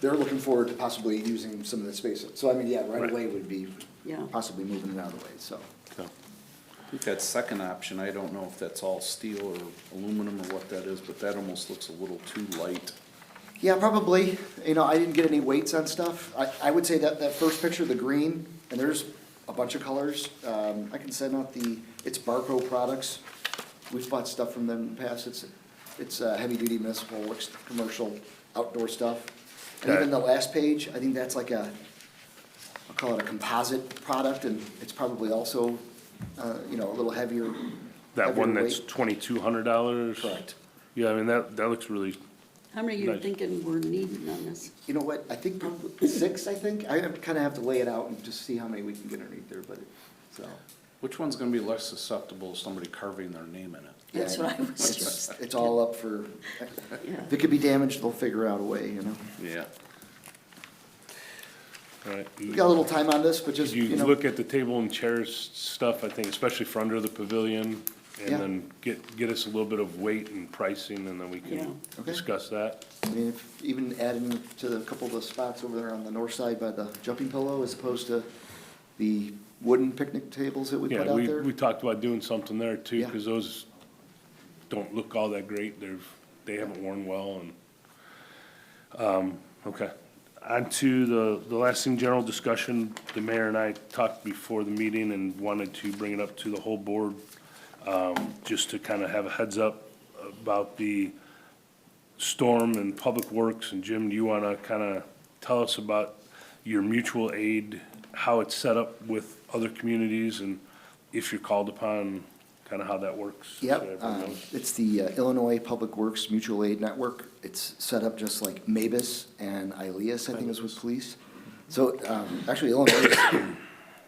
they're looking forward to possibly using some of the space. So I mean, yeah, right Right. away would be Yeah. possibly moving it out of the way, so. so, I think that second option, I don't know if that's all steel or aluminum or what that is, but that almost looks a little too light. Yeah, probably. You know, I didn't get any weights on stuff. I would say that first picture, the green, and there's a bunch of colors. I can send out it's Barco Products. We've bought stuff from them in the past. It's heavy-duty municipal works, commercial, outdoor stuff. And even the last page, I think that's like I'll call it a composite product, and it's probably also, you know, a little heavier. that heavier one that's weight. $2,200? Correct. Yeah, I mean, that looks really, How many are you Nice. thinking we're needing on this? You know what, I think probably 6, I think. I kind of have to lay it out and just see how many we can get underneath there, but, so. Which one's gonna be less susceptible to somebody carving their name in it? That's Yeah, what I was it's- just It's all up for, Yeah. if it could be damaged, they'll figure out a way, you know? Yeah. Right. We got a little time on this, but Could just, you you know, look at the table and chairs stuff, I think, especially for under the pavilion, Yeah. and then get us a little bit of weight and pricing, and then we Yeah. can Okay. discuss that. I mean, if even adding to the couple of the spots over there on the north side by the jumping pillow as opposed to the wooden picnic tables that we put Yeah, out there. we talked about doing something there too, Yeah. because those don't look all that great. They haven't worn well and, okay. On to the last thing, general discussion. The mayor and I talked before the meeting and wanted to bring it up to the whole board, just to kind of have a heads up about the storm and public works. And Jim, do you want to kind of tell us about your mutual aid, how it's set up with other communities, and if you're called upon, kind of how that works? so Yep, everyone knows? it's the Illinois Public Works Mutual Aid Network. It's set up just like MABUS and ILEAS, I think is with police. So, actually Illinois is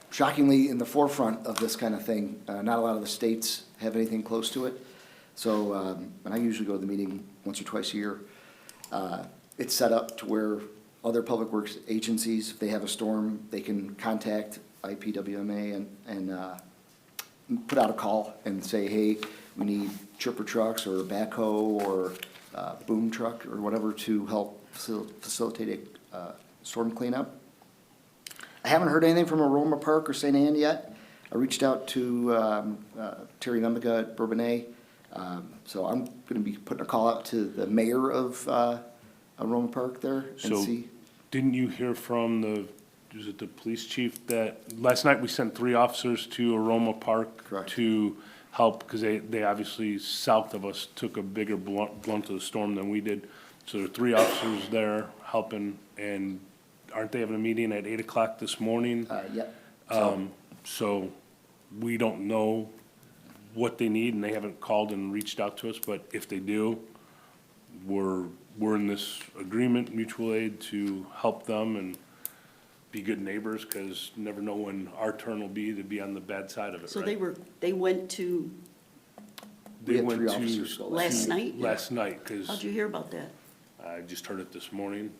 shockingly in the forefront of this kind of thing. Not a lot of the states have anything close to it. So, and I usually go to the meeting once or twice a year. It's set up to where other public works agencies, if they have a storm, they can contact IPWMA and put out a call and say, hey, we need chipper trucks or a backhoe or boom truck or whatever to help facilitate a storm cleanup. I haven't heard anything from Aroma Park or St. Anne yet. I reached out to Terry Nemica at Bourbonnais. So I'm gonna be putting a call out to the mayor of Aroma Park there and So, see. didn't you hear from was it the police chief that, last night we sent 3 officers to Aroma Park? Correct. To help, because they obviously, south of us, took a bigger blunt of the storm than we did. So there are 3 officers there helping, and aren't they having a meeting at 8 o'clock this morning? Yep. So we don't know what they need, and they haven't called and reached out to us, but if they do, we're in this agreement, mutual aid, to help them and be good neighbors, because you never know when our turn will be to be on the bad side of it, So right? they went to We They had went 3 to officers go last night? last night, because How'd you hear about that? I just heard it this morning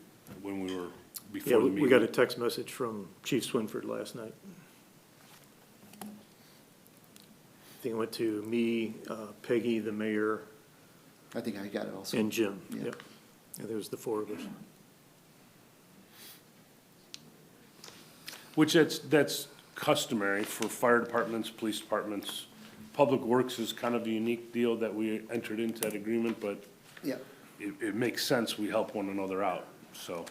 when we were, Yeah, before the meeting. we got a text message from Chief Swinford last night. I think it went to me, Peggy, the mayor, I think I got it also. and Jim. Yeah. Yep. And there was the 4 of us. Which that's customary for fire departments, police departments. Public Works is kind of a unique deal that we entered into that agreement, but Yeah. it makes sense, we help one another out, so.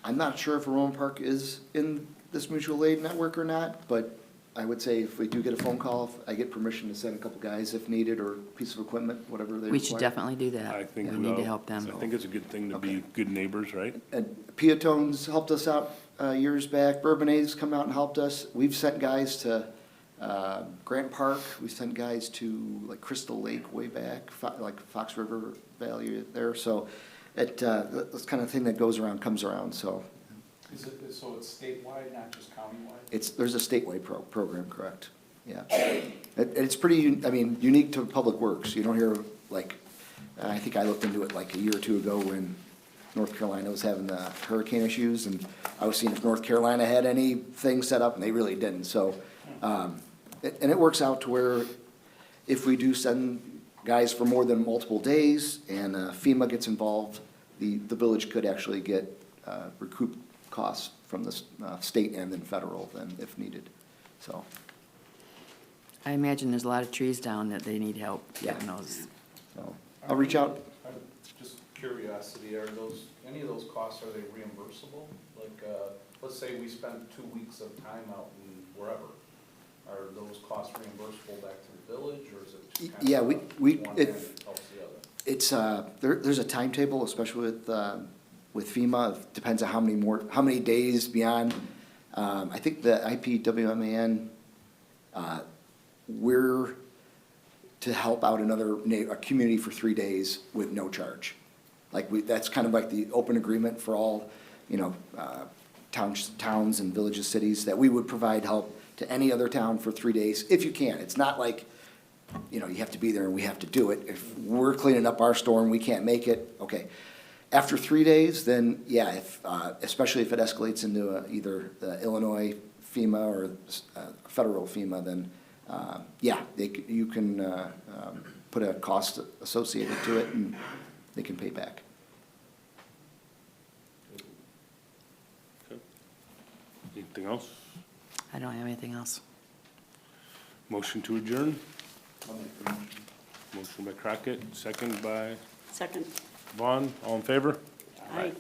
I'm not sure if Aroma Park is in this mutual aid network or not, but I would say if we do get a phone call, if I get permission to send a couple guys if needed, or a piece of equipment, whatever they require. We should definitely do that. I think We we need to will. help them. I think it's a good thing to be Okay. good neighbors, right? And Peatones helped us out years back. Bourbonnais come out and helped us. We've sent guys to Grant Park. We sent guys to like Crystal Lake way back, like Fox River Valley there. So it, this kind of thing that goes around comes around, so. So it's statewide, not just countywide? There's a statewide program, correct, yeah. It's pretty, I mean, unique to Public Works. You don't hear, like, I think I looked into it like a year or 2 ago when North Carolina was having the hurricane issues, and I was seeing if North Carolina had anything set up, and they really didn't, so. And it works out to where if we do send guys for more than multiple days and FEMA gets involved, the village could actually get recoup costs from the state and then federal then if needed, so. I imagine there's a lot of trees down that they need help getting Yeah. those. So I'll reach out. Just curiosity, any of those costs, are they reimbursable? Like, let's say we spend 2 weeks of time out in wherever, are those costs reimbursable back to the village, or is it just kind of? Yeah, we one if- hand helps the other? It's, there's a timetable, especially with FEMA, it depends on how many days beyond. I think the IPWMAN, we're to help out a community for 3 days with no charge. Like that's kind of like the open agreement for all, towns and villages, cities, that we would provide help to any other town for 3 days, if you can. It's not like, you have to be there and we have to do it. If we're cleaning up our storm, we can't make it, okay. After 3 days, then, yeah, if, especially if it escalates into either the Illinois FEMA or federal FEMA, then, yeah, you can put a cost associated to it, and they can pay back. Anything else? I don't have anything else. Motion to adjourn? Motion by Crockett, second by Second. Vaughn, all in favor? Aye.